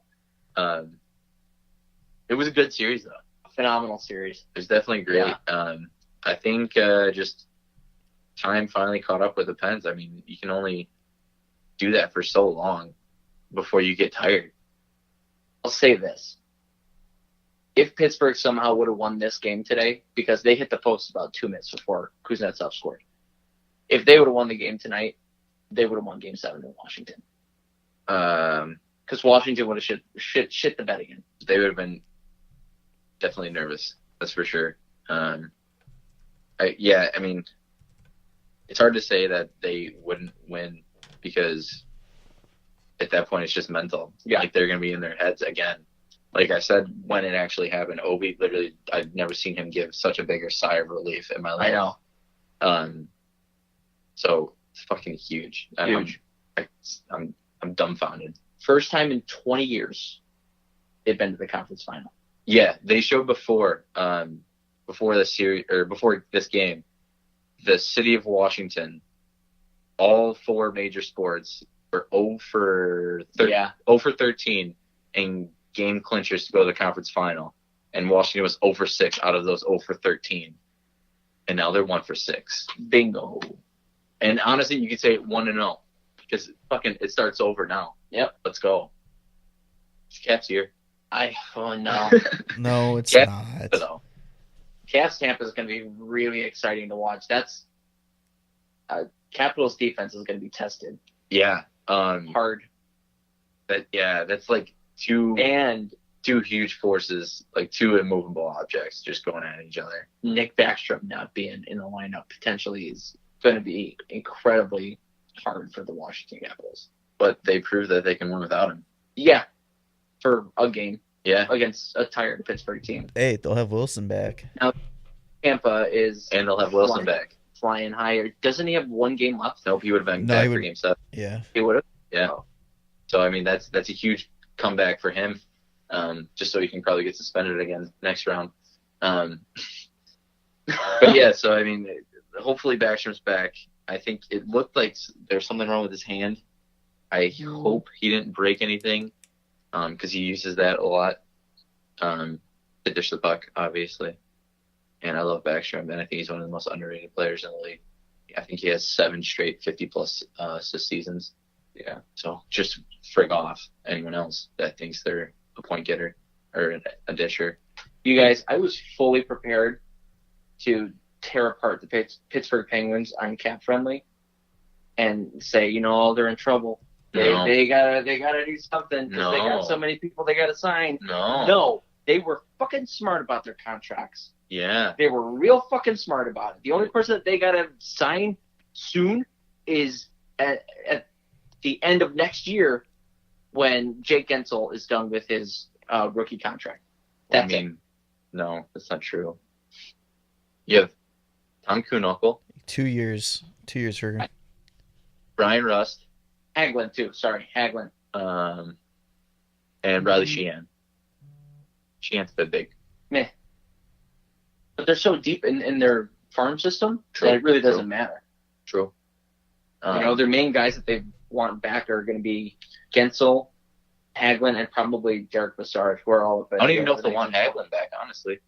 It was a good series, though. Phenomenal series. It was definitely great. Yeah. I think just time finally caught up with the Pens. I mean, you can only do that for so long before you get tired. I'll say this. If Pittsburgh somehow would have won this game today, because they hit the post about 2 minutes before Kuznetsov scored, if they would have won the game tonight, they would have won Game 7 in Washington. Because Washington would have shit the bed again. They would have been definitely nervous. That's for sure. I mean, it's hard to say that they wouldn't win because at that point it's just mental. Yeah. Like, they're going to be in their heads again. Like I said, when it actually happened, Obi, literally, I've never seen him give such a bigger sigh of relief in my life. I know. So it's fucking huge. Huge. I'm dumbfounded. First time in 20 years they've been to the conference final. Yeah, they showed before the series or before this game, the city of Washington, all 4 major sports were 0 for 13 in game clinchers to go to the conference final, and Washington was 0 for 6 out of those 0 for 13, and now they're 1 for 6. Bingo. And honestly, you could say 1-0 because fucking it starts over now. Yep, let's go. Caps here. No. No, it's Caps, not. Though. Caps Tampa is going to be really exciting to watch. That's Capitals defense is going to be tested. Yeah. Hard. That's like two huge forces, like 2 immovable objects just going at each other. Nick Backstrom not being in the lineup potentially is going to be incredibly hard for the Washington Capitals. But they proved that they can win without him. Yeah. For a game. Yeah. Against a tired Pittsburgh team. Hey, they'll have Wilson back. Now, Tampa is... And they'll have Wilson back. Flying higher. Doesn't he have 1 game left? Nope, he would have been back for Game 7. Yeah. He would have? Yeah. Oh. So, I mean, that's a huge comeback for him, just so he can probably get suspended again next round. But, yeah, so, I mean, hopefully Backstrom's back. I think it looked like there's something wrong with his hand. I hope he didn't break anything, because he uses that a lot to dish the puck, obviously. And I love Backstrom, and I think he's one of the most underrated players in the league. I think he has 7 straight 50-plus assist seasons. Yeah, so just frig off anyone else that thinks they're a point getter or a disher. You guys, I was fully prepared to tear apart the Pittsburgh Penguins on cap friendly and say, they're in trouble. They gotta do something because they got so many people they gotta sign. No, they were fucking smart about their contracts. Yeah, they were real fucking smart about it. The only person that they gotta sign soon is at the end of next year when Jake Gensel is done with his rookie contract. No, that's not true. You have Tom Kuhnhockl. 2 years. 2 years for him. Brian Rust. Hagelin, too. Sorry, Hagelin. And Riley Sheehan. Sheehan's a bit big. Meh. But they're so deep in their farm system that it really doesn't matter. True. Their main guys that they want back are going to be Gensel, Hagelin, and probably Derek Brassard, who are all of it. I don't even know if they want Hagelin back, honestly.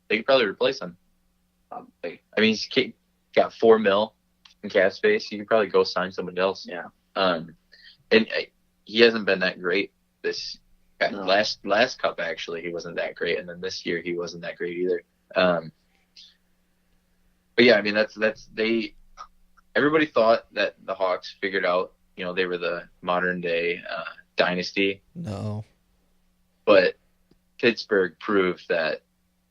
They could probably replace him. I mean, he's got $4 million in cap space. You could probably go sign somebody else. Yeah. And he hasn't been that great this last cup. Actually, he wasn't that great, and then this year he wasn't that great either. But yeah, I mean that's they. Everybody thought that the Hawks figured out, they were the modern day dynasty. No. But Pittsburgh proved that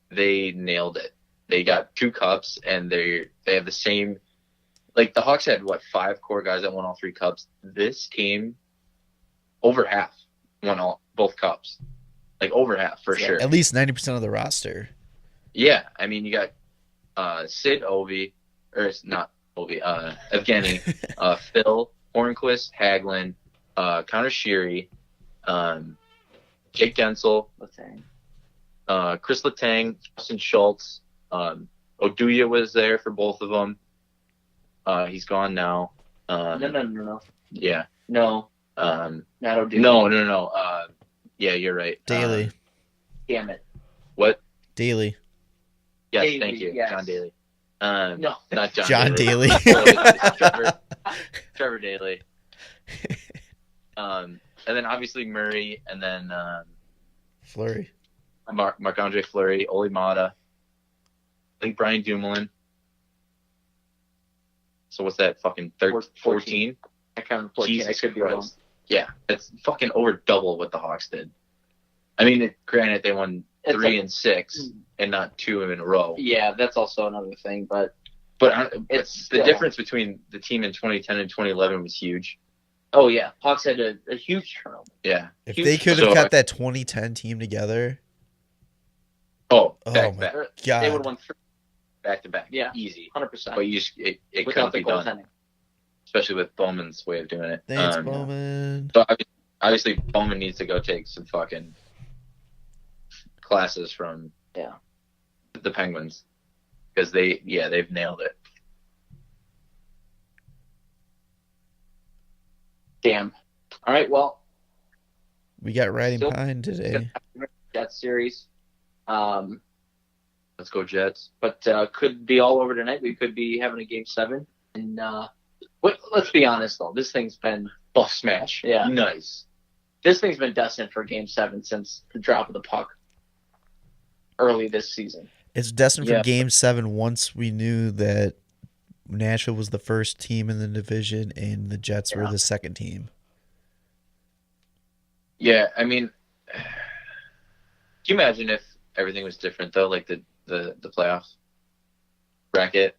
they nailed it. They got 2 cups, and they have the same. Like the Hawks had 5 core guys that won all 3 cups. This team, over half won both cups. Like over half for sure. At least 90% of the roster. Yeah, I mean you got Sid Ovi, or it's not Ovi, Evgeny, Phil Hornquist, Hagelin, Connor Sheary, Jake Gensel, Chris Letang, Justin Schultz, Oduya was there for both of them. He's gone now. No. Yeah. No. Not Oduya. No. Yeah, you're right. Daly. Damn it. What? Daly. Yes, Daly, thank you. yes. John Daly. No. Not John Daly. Trevor Daly. And then obviously Murray, and then Fleury. Marc-Andre Fleury, Oli Mata. I think Brian Dumoulin. So what's that? Fucking 14? I counted 14. Jesus I could be Christ. wrong. Yeah, it's fucking over double what the Hawks did. I mean, granted, they won 3 and 6 and not 2 in a row. Yeah, that's also another thing, but it's the difference between the team in 2010 and 2011 was huge. Oh yeah, Hawks had a huge turnover. Yeah. If they could have kept that 2010 team together. Back. God. They would have won 3 back to back. Yeah, easy, 100%. But it couldn't be done, especially with Bowman's way of doing it. Thanks, Bowman. So obviously Bowman needs to go take some fucking classes from the Penguins, because they've nailed it. Damn. All right, well, we got Riding Pine today. Jets series. Let's go Jets. But could be all over tonight. We could be having a game 7. And let's be honest though, this thing's been Buff smash. Yeah. Nice. This thing's been destined for game 7 since the drop of the puck early this season. It's destined for game 7 once we knew that Nashville was the first team in the division and the Jets were the second team. Yeah, I mean, can you imagine if everything was different though, like the playoff bracket,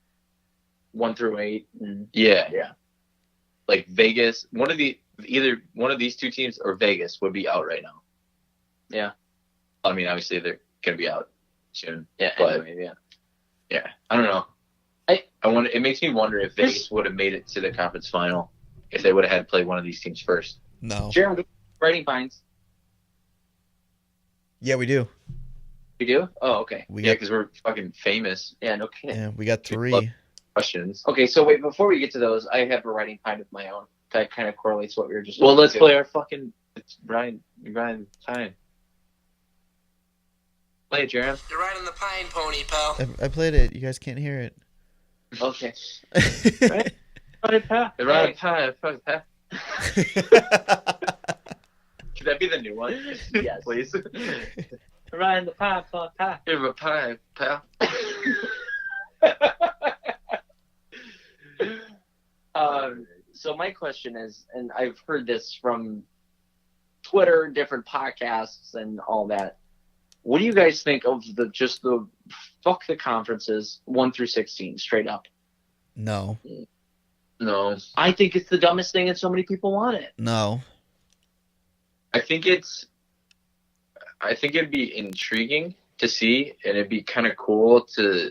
1 through 8? Yeah. Like Vegas, either one of these 2 teams or Vegas would be out right now. Yeah. I mean, obviously they're gonna be out soon. Yeah. But anyway, yeah, I don't know. I wonder. It makes me wonder if Vegas would have made it to the conference final if they would have had to play one of these teams first. No. Jarom, Riding Pines. Yeah, we do. You do? Oh, okay. Because we're fucking famous. Yeah, no kidding. Yeah, we got 3 questions. Okay, so wait, before we get to those, I have a Riding Pine of my own that kind of correlates what we were just. Well, let's play our fucking. It's Brian Pine. Play it, Jarom. You're riding the pine pony, pal. I played it. You guys can't hear it. Okay. Could that be the new one? Yes. Please. Riding the pine, pal. Give a pie, pal. So my question is, and I've heard this from Twitter, different podcasts, and all that. What do you guys think of the fuck the conferences 1 through 16 straight up? No. I think it's the dumbest thing, and so many people want it. No. I think it'd be intriguing to see, and it'd be kind of cool because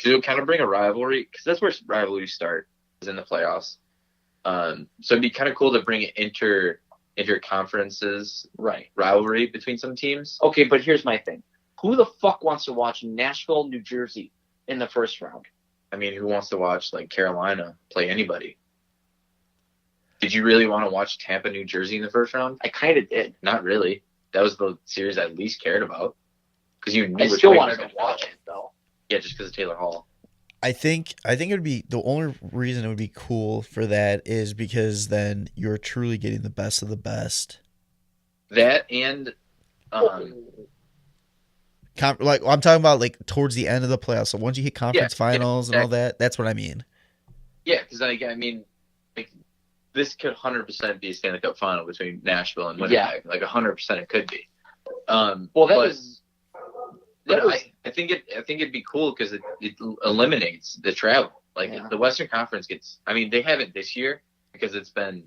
it would kind of bring a rivalry, because that's where rivalries start, is in the playoffs. So it'd be kind of cool to bring inter-conferences rivalry between some teams. Okay, but here's my thing. Who the fuck wants to watch Nashville, New Jersey in the first round? I mean, who wants to watch like Carolina play anybody? Did you really want to watch Tampa, New Jersey in the first round? I kind of did. Not really. That was the series I least cared about. Because you knew I still wanted to watch it, though. Yeah, just because of Taylor Hall. I think it would be, the only reason it would be cool for that is because then you're truly getting the best of the best. That and like I'm talking about like towards the end of the playoffs. So once you hit conference finals and all that, that's what I mean. Yeah, because I mean, like, this could 100% be a Stanley Cup final between Nashville and Winnipeg. Like 100% it could be. I think it'd be cool because it eliminates the travel. Like the Western Conference gets. I mean, they haven't this year because it's been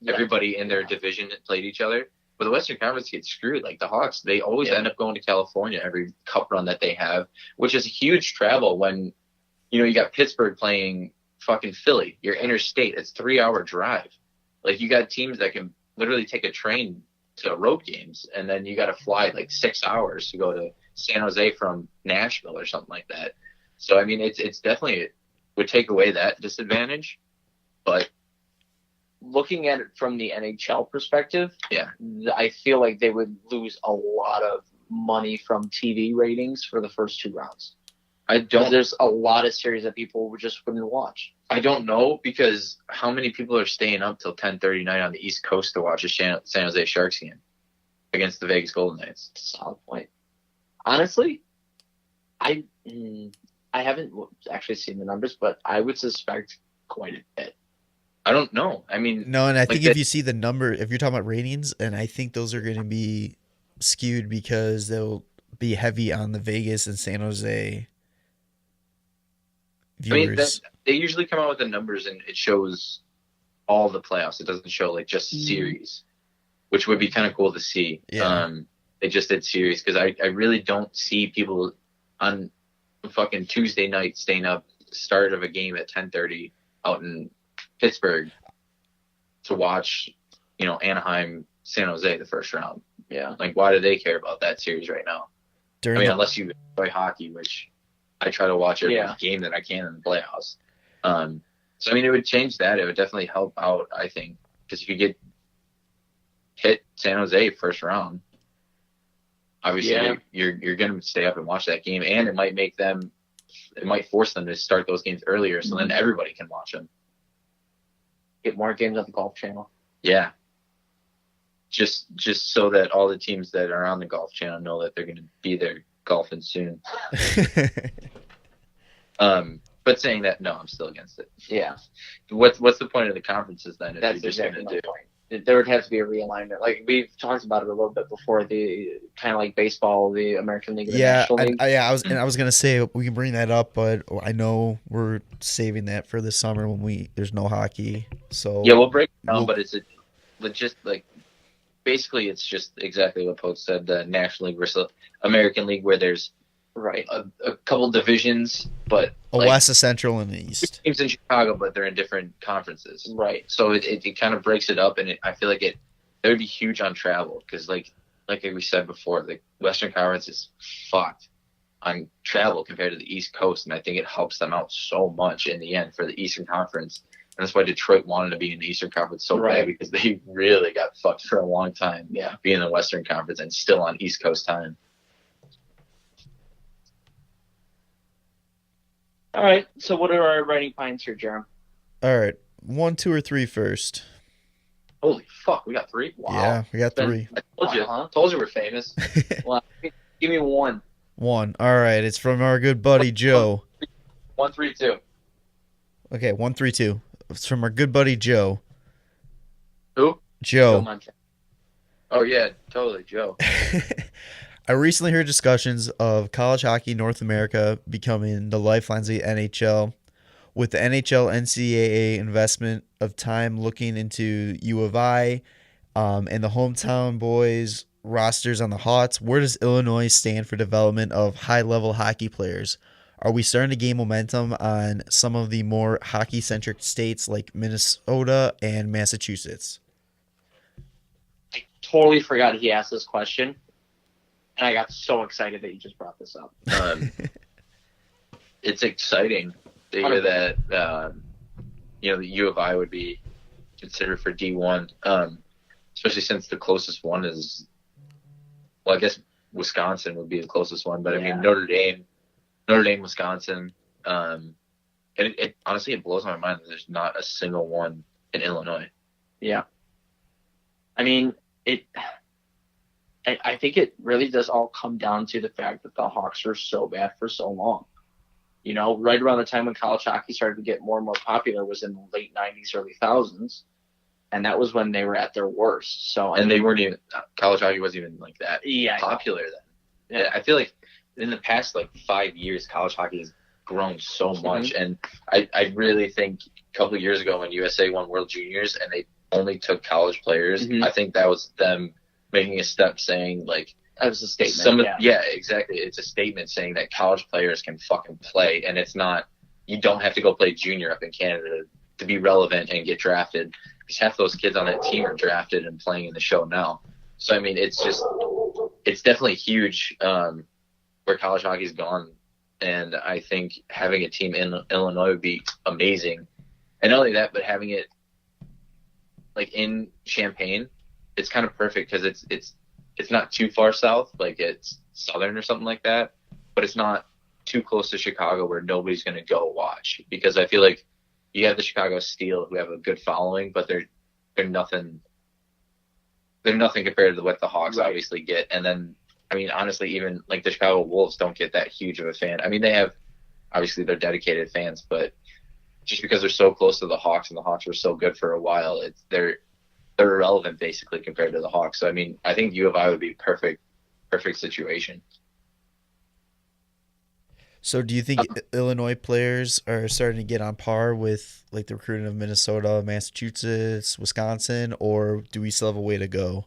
everybody in their division that played each other. But the Western Conference gets screwed. Like the Hawks, they always end up going to California every cup run that they have, which is a huge travel. When you got Pittsburgh playing fucking Philly, you're interstate. It's 3-hour drive. Like you got teams that can literally take a train to road games, and then you got to fly like 6 hours to go to San Jose from Nashville or something like that. So I mean, it's definitely, it would take away that disadvantage. But looking at it from the NHL perspective, I feel like they would lose a lot of money from TV ratings for the first 2 rounds. There's a lot of series that people just wouldn't watch. I don't know, because how many people are staying up till 10:30 night on the East Coast to watch a San Jose Sharks game against the Vegas Golden Knights? Solid point. Honestly, I haven't actually seen the numbers, but I would suspect quite a bit. I don't know. I mean, no, and I think if you see the number, if you're talking about ratings, and I think those are going to be skewed because they'll be heavy on the Vegas and San Jose viewers. I mean, they usually come out with the numbers and it shows all the playoffs. It doesn't show like just series, which would be kind of cool to see. Yeah. They just did series because I really don't see people on fucking Tuesday night staying up start of a game at 10:30 out in Pittsburgh to watch, Anaheim, San Jose the first round. Yeah. Like, why do they care about that series right now? Unless you enjoy hockey, which I try to watch every game that I can in the playoffs. So, I mean, it would change that. It would definitely help out, I think, because if you hit San Jose first round, obviously you're going to stay up and watch that game, and it might force them to start those games earlier so then everybody can watch them. Get more games on the Golf Channel. Yeah. Just so that all the teams that are on the Golf Channel know that they're going to be there golfing soon. But saying that, no, I'm still against it. Yeah. What's the point of the conferences then? That's exactly my point. There would have to be a realignment. Like we've talked about it a little bit before, the kind of like baseball, the American League, and the National League. I was gonna say we can bring that up, but I know we're saving that for the summer when there's no hockey. So we'll break it down, but it's basically it's just exactly what Poetzy said: the National League versus American League, where there's a couple divisions, but West, a Central, and the East. Teams in Chicago, but they're in different conferences. Right. So it kind of breaks it up, and I feel like it would be huge on travel because, like we said before, the Western Conference is fucked on travel compared to the East Coast, and I think it helps them out so much in the end for the Eastern Conference. And that's why Detroit wanted to be in the Eastern Conference so bad, because they really got fucked for a long time being in the Western Conference and still on East Coast time. All right, so what are our writing pines here, Jarom? All right, 1, 2, or 3 first. Holy fuck, we got 3? Wow. Yeah, we got 3. I told you we're famous. Well, give me 1. 1. All right, it's from our good buddy Joe. 1-3-2. Okay, 1-3-2. It's from our good buddy Joe. Who? Joe Joe. Montana. Oh yeah, totally, Joe. I recently heard discussions of college hockey in North America becoming the lifelines of the NHL, with the NHL NCAA investment of time looking into U of I and the hometown boys rosters on the Hawks. Where does Illinois stand for development of high-level hockey players? Are we starting to gain momentum on some of the more hockey-centric states like Minnesota and Massachusetts? I totally forgot he asked this question, and I got so excited that you just brought this up. It's exciting to hear that. The U of I would be considered for D1, especially since the closest one is, well, I guess Wisconsin would be the closest one, but I mean Notre Dame, Wisconsin. And it honestly, it blows my mind that there's not a single one in Illinois. Yeah. I mean, I think it really does all come down to the fact that the Hawks were so bad for so long. You know, right around the time when college hockey started to get more and more popular was in the late 90s, early 2000s. And that was when they were at their worst. So, And they weren't even, college hockey wasn't even like that popular then. Yeah. I feel like in the past 5 years, college hockey has grown so much. And I really think a couple of years ago when USA won World Juniors and they only took college players, I think that was them making a step saying that was a statement. Exactly. It's a statement saying that college players can fucking play, and it's not, you don't have to go play junior up in Canada to be relevant and get drafted, because half those kids on that team are drafted and playing in the show now. So I mean, it's definitely huge where college hockey's gone, and I think having a team in Illinois would be amazing. And not only that, but having it in Champaign, it's kind of perfect because it's not too far south, it's southern or something like that, but it's not too close to Chicago where nobody's going to go watch, because I feel like you have the Chicago Steel who have a good following, but they're nothing compared to what the Hawks obviously get. And then, I mean, honestly, even the Chicago Wolves don't get that huge of a fan. I mean, they have, obviously they're dedicated fans, but just because they're so close to the Hawks and the Hawks were so good for a while, they're irrelevant basically compared to the Hawks. So I mean, I think U of I would be perfect situation. So do you think Illinois players are starting to get on par with the recruiting of Minnesota, Massachusetts, Wisconsin, or do we still have a way to go?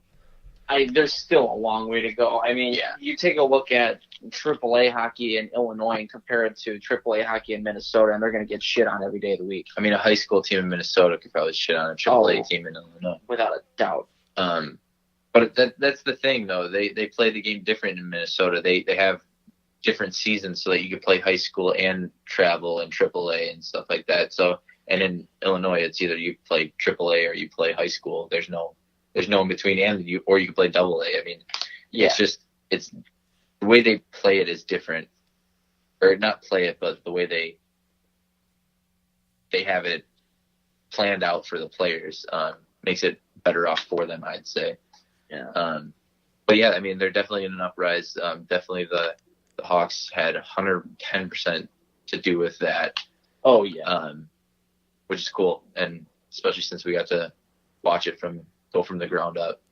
There's still a long way to go. I mean, you take a look at AAA hockey in Illinois and compare it to AAA hockey in Minnesota, and they're going to get shit on every day of the week. I mean, a high school team in Minnesota could probably shit on a AAA team in Illinois. Without a doubt. But that's the thing, though. They play the game different in Minnesota. They have different seasons so that you can play high school and travel and AAA and stuff like that. So, and in Illinois, it's either you play AAA or you play high school. There's no in between, or you can play AA. I mean, it's the way they play it is different, or not play it, but the way they have it planned out for the players makes it better off for them, I'd say. Yeah. But yeah, I mean, they're definitely in an uprise. Definitely the Hawks had 110% to do with that. Oh yeah. Which is cool, and especially since we got to watch it go from the ground up.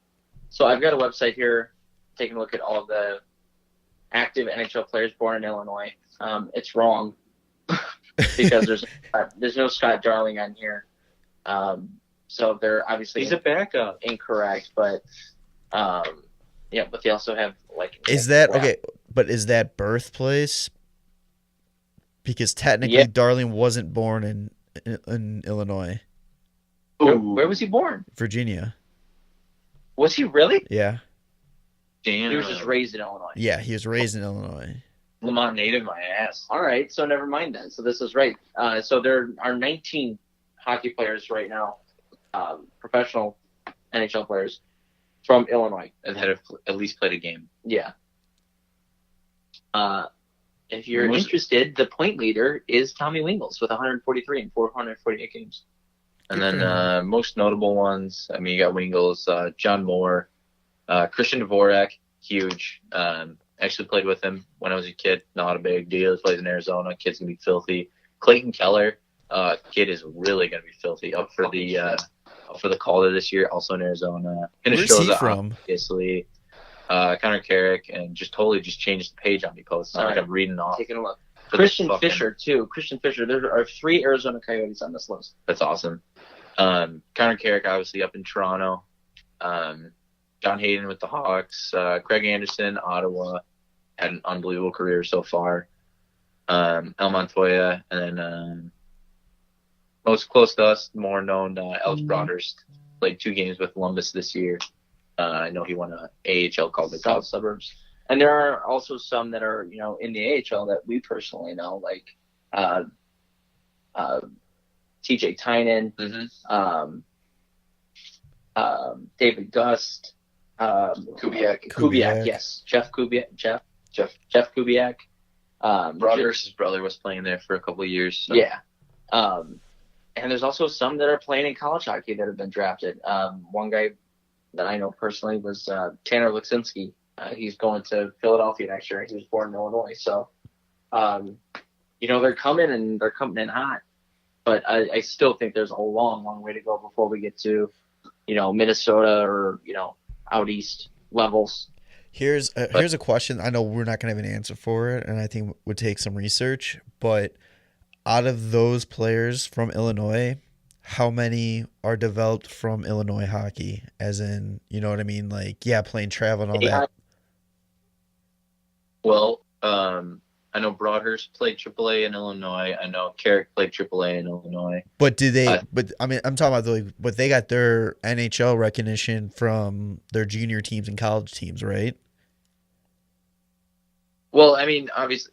So I've got a website here, taking a look at all of the active NHL players born in Illinois. It's wrong because there's no Scott Darling on here. So they're obviously he's a backup. Incorrect, but but they also have Is that okay? But is that birthplace? Because technically, Darling wasn't born in Illinois. Where was he born? Virginia. Was he really? Yeah. Damn. He was just raised in Illinois. Yeah, he was raised in Illinois. Lamont native, my ass. All right, so never mind then. So this is right. So there are 19 hockey players right now, professional NHL players from Illinois. And that have at least played a game. Yeah. If you're interested, the point leader is Tommy Wingels with 143 in 448 games. And then most notable ones, I mean, you got Wingels, John Moore, Christian Dvorak, huge. Actually played with him when I was a kid. Not a big deal. He plays in Arizona. Kid's going to be filthy. Clayton Keller, kid is really gonna be filthy. Up for the Calder this year, also in Arizona. Where's he from? Obviously. Connor Carrick, and just changed the page on me posts. Like I'm reading off. Taking a look. Christian Fisher too. Christian Fisher. There are 3 Arizona Coyotes on this list. That's awesome. Connor Carrick, obviously up in Toronto. John Hayden with the Hawks. Craig Anderson, Ottawa, had an unbelievable career so far. El Montoya, and then most close to us, more known, Alex Broadhurst. Played 2 games with Columbus this year. I know he won an AHL called the South Suburbs. And there are also some that are, in the AHL that we personally know, like TJ Tynan, David Gust, Kubiak, yes. Jeff Kubiak. Broadhurst's brother was playing there for a couple of years. So. Yeah. And there's also some that are playing in college hockey that have been drafted. One guy that I know personally was Tanner Luxinski. He's going to Philadelphia next year. He was born in Illinois. So, they're coming in hot. But I still think there's a long, long way to go before we get to, Minnesota or, out east levels. Here's a question. I know we're not going to have an answer for it, and I think it would take some research. But out of those players from Illinois, how many are developed from Illinois hockey? As in, you know what I mean? Like, playing travel and all that. Well, I know Broadhurst played AAA in Illinois. I know Carrick played AAA in Illinois. But do they? I'm talking about but they got their NHL recognition from their junior teams and college teams, right? Well, obviously,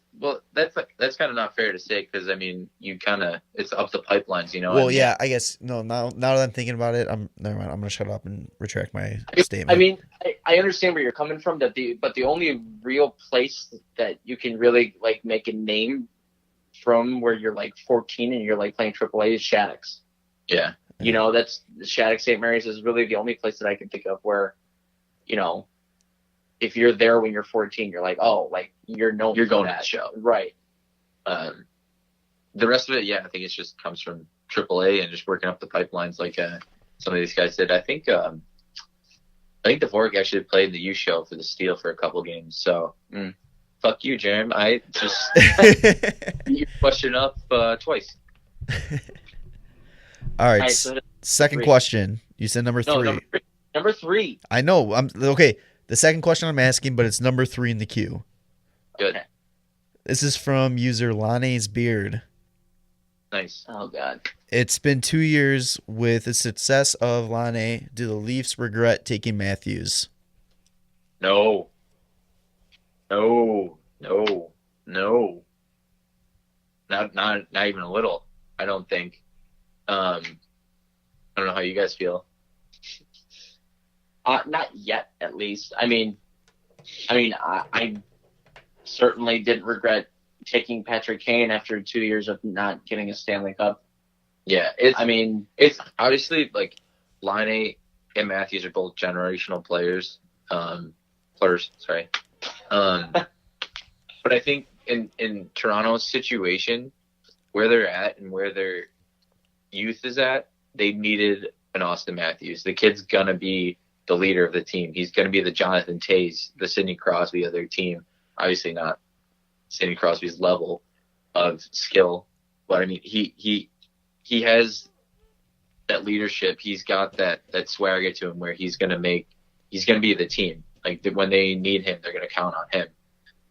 that's kind of not fair to say because it's up the pipelines, Well, I guess no. Now that I'm thinking about it, never mind. I'm gonna shut up and retract my statement. I understand where you're coming from. But the only real place that you can really make a name from where you're 14 and you're playing AAA is Shattuck's. Yeah. That's Shattuck St. Mary's is really the only place that I can think of where, if you're there when you're 14, you're you're known. You're going to that show, right? The rest of it, I think it just comes from AAA and just working up the pipelines like some of these guys did. I think Dvorak actually played in the U show for the Steel for a couple games. So fuck you, Jarom. I just you question up twice. All right. So second question. You said number 3. Number 3. I know. I'm okay. The second question I'm asking, but it's number 3 in the queue. Good. This is from user Lane's Beard. Nice. Oh, God. It's been 2 years with the success of Lane. Do the Leafs regret taking Matthews? No. Not even a little. I don't think. I don't know how you guys feel. Not yet, at least. I certainly didn't regret taking Patrick Kane after 2 years of not getting a Stanley Cup. Yeah, it's obviously Laine and Matthews are both generational players. Sorry. But I think in Toronto's situation, where they're at and where their youth is at, they needed an Austin Matthews. The kid's gonna be the leader of the team. He's gonna be the Jonathan Toews, the Sidney Crosby of their team. Obviously not Sidney Crosby's level of skill, but he has that leadership. He's got that swagger to him where he's gonna be the team. When they need him, they're gonna count on him.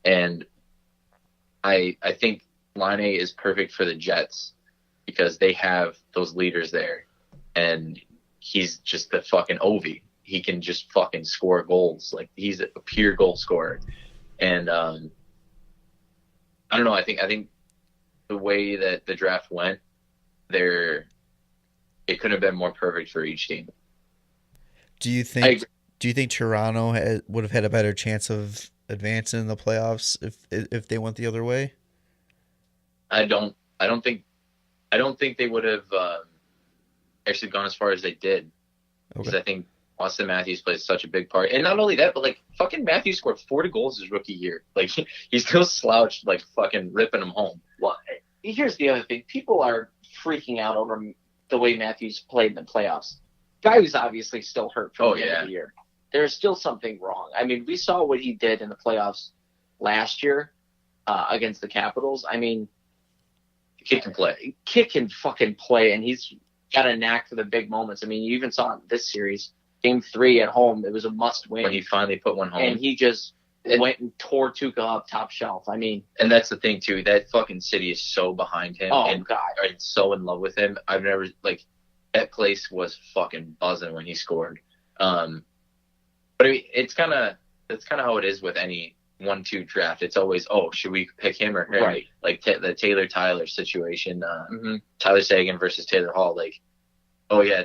And I think Laine is perfect for the Jets because they have those leaders there, and he's just the fucking Ovi. He can just fucking score goals. He's a pure goal scorer. And I don't know. I think the way that the draft went, it couldn't have been more perfect for each team. Do you think Toronto would have had a better chance of advancing in the playoffs if they went the other way? I don't think they would have actually gone as far as they did. Because I think Austin Matthews plays such a big part. And not only that, but fucking Matthews scored 40 goals his rookie year. He still slouched, fucking ripping them home. Well, here's the other thing. People are freaking out over the way Matthews played in the playoffs. Guy was obviously still hurt for the end of the year. There's still something wrong. I mean, we saw what he did in the playoffs last year against the Capitals. I mean, Kid can play. Kid can fucking play, and he's got a knack for the big moments. I mean, you even saw it in this series, Game 3 at home. It was a must-win. When he finally put one home. And he just went and tore Tuukka up top shelf. I mean, and that's the thing too. That fucking city is so behind him. Oh and God, are so in love with him. I've never that place was fucking buzzing when he scored. But I mean, that's kind of how it is with any 1-2 draft. It's always, should we pick him or him? Right. Like the Taylor Tyler situation. Tyler Seguin versus Taylor Hall. Like,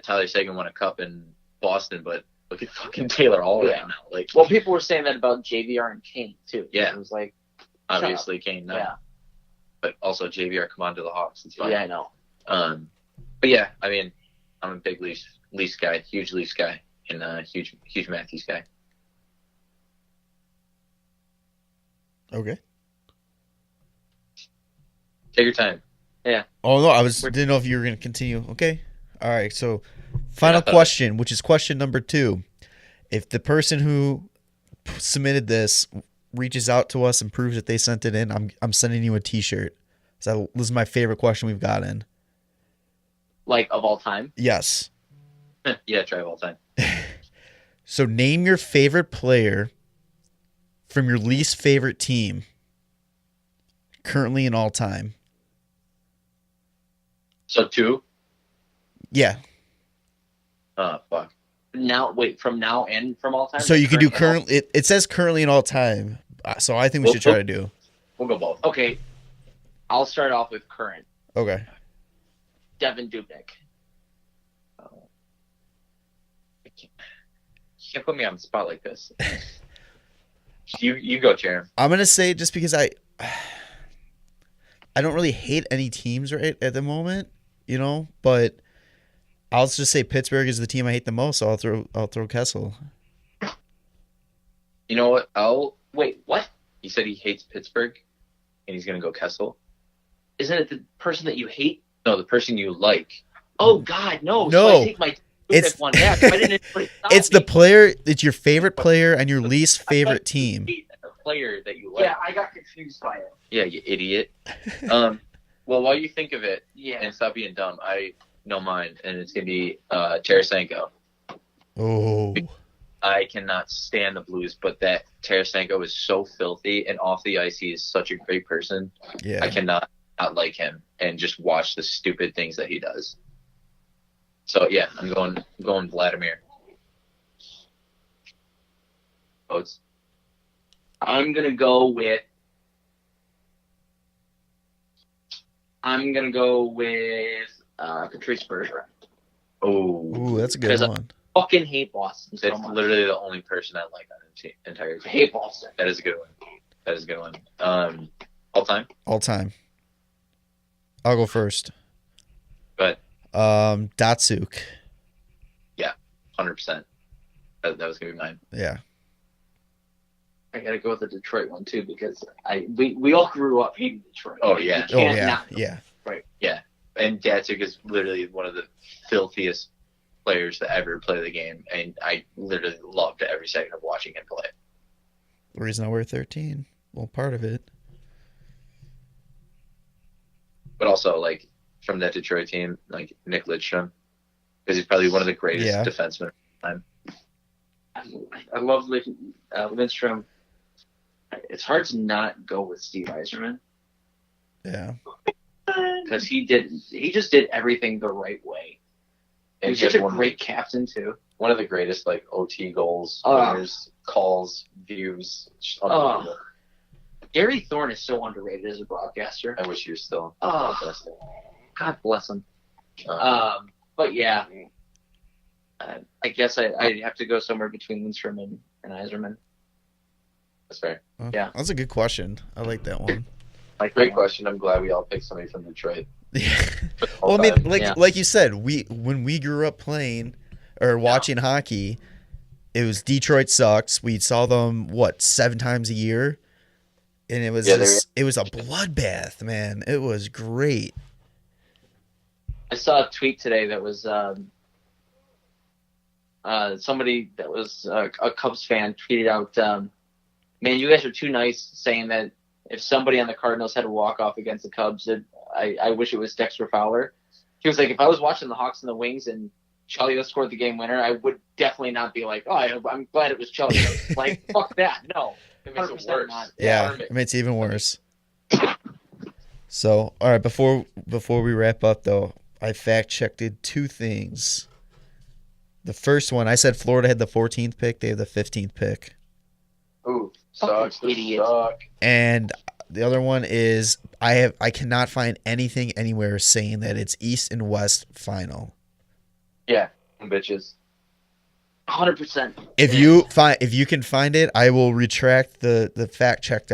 Tyler Seguin won a cup in Boston, but look at fucking Taylor Hall right now. Like, well, people were saying that about JVR and Kane too. Yeah, it was like obviously Kane. No. Yeah, but also JVR, come on to the Hawks. It's fine. Yeah, I know. But yeah, I mean, I'm a big Leafs guy, huge Leafs guy, and huge Matthews guy. Okay. Take your time. Yeah. Oh no, didn't know if you were gonna continue. Okay. All right. So, final question, which is question number 2. If the person who submitted this reaches out to us and proves that they sent it in, I'm sending you a T-shirt. So this is my favorite question we've gotten. Like of all time? Yes. Yeah, try of all time. So name your favorite player from your least favorite team currently and all time. So 2? Yeah. Oh, fuck. From now and from all time? So you can do currently. It says currently and all time. So I think we should try to do. We'll go both. Okay. I'll start off with current. Okay. Devin Dubnyk. You can't put me on the spot like this. You go, Jarom. I'm gonna say just because I don't really hate any teams right at the moment, but I'll just say Pittsburgh is the team I hate the most. So I'll throw Kessel. You know what? Wait, what? He said he hates Pittsburgh, and he's gonna go Kessel. Isn't it the person that you hate? No, the person you like. Oh God, no! No. So I take my one back. I didn't. It's the player. It's your favorite player and your least favorite team. The player that you like. Yeah, I got confused by it. Yeah, you idiot. Well, while you think of it, yeah, and stop being dumb, I know mine, and it's gonna be Tarasenko. Oh. I cannot stand the Blues, but that Tarasenko is so filthy, and off the ice, he is such a great person. Yeah. I cannot not like him and just watch the stupid things that he does. So yeah, I'm going Vladimir. Votes. I'm gonna go with Patrice Bergeron. Oh, that's a good one. I fucking hate Boston so That's much. literally the only person I like on the entire team. I hate Boston. That is a good one. All time? All time. I'll go first. But Datsuk. Yeah, 100%. That was gonna be mine. Yeah. I gotta go with the Detroit one too because we all grew up hating Detroit. Oh yeah. Yeah. Right. Yeah. And Datsuk is literally one of the filthiest players to ever play the game, and I literally loved every second of watching him play. The reason I wear 13. Well, part of it. But also, like, from that Detroit team, like Nick Lidstrom, because he's probably one of the greatest defensemen of all time. I love Lidstrom. It's hard to not go with Steve Yzerman. Yeah. Because he just did everything the right way. And he's such a great captain too. One of the greatest, like, OT goals, winners, calls, views. Gary Thorne is so underrated as a broadcaster. I wish he was still. God bless him. But yeah, I guess I'd have to go somewhere between Lindstrom and Yzerman. That's fair. Yeah, that's a good question. I like that one. Great question. I'm glad we all picked somebody from Detroit. Well, I mean, like you said, when we grew up playing or watching hockey, it was Detroit sucks. We saw them 7 times a year, and it was it was a bloodbath, man. It was great. I saw a tweet today that was somebody that was a Cubs fan tweeted out, man, you guys are too nice, saying that if somebody on the Cardinals had a walk-off against the Cubs, I wish it was Dexter Fowler. He was like, if I was watching the Hawks and the Wings and Chelios scored the game winner, I would definitely not be like, oh, I'm glad it was Chelios. Like, fuck that. No. It makes it worse. Not. Yeah, it makes it even worse. So, all right, before we wrap up, though, I fact-checked 2 things. The first one, I said Florida had the 14th pick. They have the 15th pick. Ooh, sucks. Idiot. Suck. And the other one is I cannot find anything anywhere saying that it's East and West final. Yeah, bitches. 100%. If you can find it, I will retract the fact check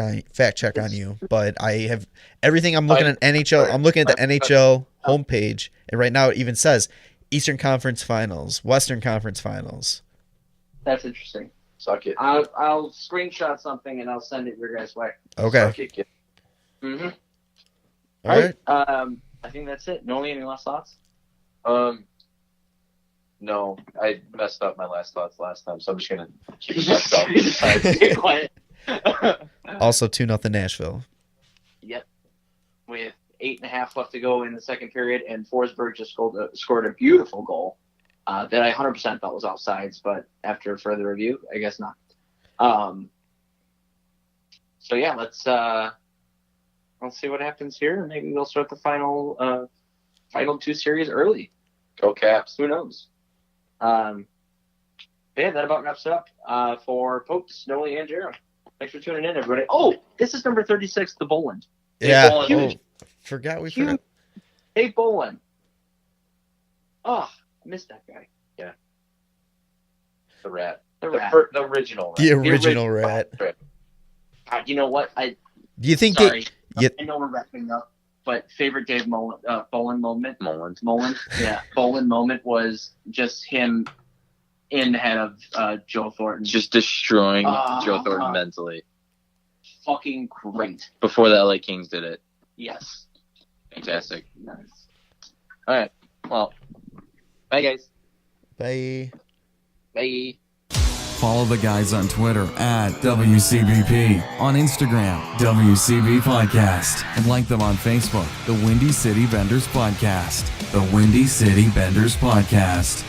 on you. But I have everything. I'm looking at NHL. I'm looking at the NHL homepage, and right now it even says Eastern Conference Finals, Western Conference Finals. That's interesting. Suck it. I'll screenshot something and I'll send it your guys' way. Okay. Suck it, kid. Mm-hmm. All right. I think that's it. Nolly, any last thoughts? No, I messed up my last thoughts last time, so I'm just gonna keep myself. Stay quiet. Also 2-0 Nashville. Yep. With 8.5 left to go in the second period, and Forsberg just scored a beautiful goal that I 100% thought was offsides, but after further review, I guess not. So yeah, let's see what happens here. Maybe we'll start the final 2 series early. Go Caps. Who knows? Yeah, that about wraps it up for Popes, Nolly, and Jarom. Thanks for tuning in, everybody. Oh, this is number 36, the Bolland. Yeah. Bolland. Forgot we Huge. forgot. Dave Bolland. Oh, I missed that guy. Yeah. The rat. The rat. The original rat. The original rat. God, you know what? Do you think Sorry. Yeah. I know we're wrapping up, but favorite Dave Bolland moment? Bolland. Yeah. Bolland moment was just him in the head of Joe Thornton. Just destroying Joe Thornton mentally. Fucking great. Before the LA Kings did it. Yes. Fantastic. Nice. All right. Well, bye, guys. Bye. Bye. Follow the guys on Twitter at WCBP, on Instagram, WCBPodcast, and like them on Facebook, the Windy City Benders Podcast. The Windy City Benders Podcast.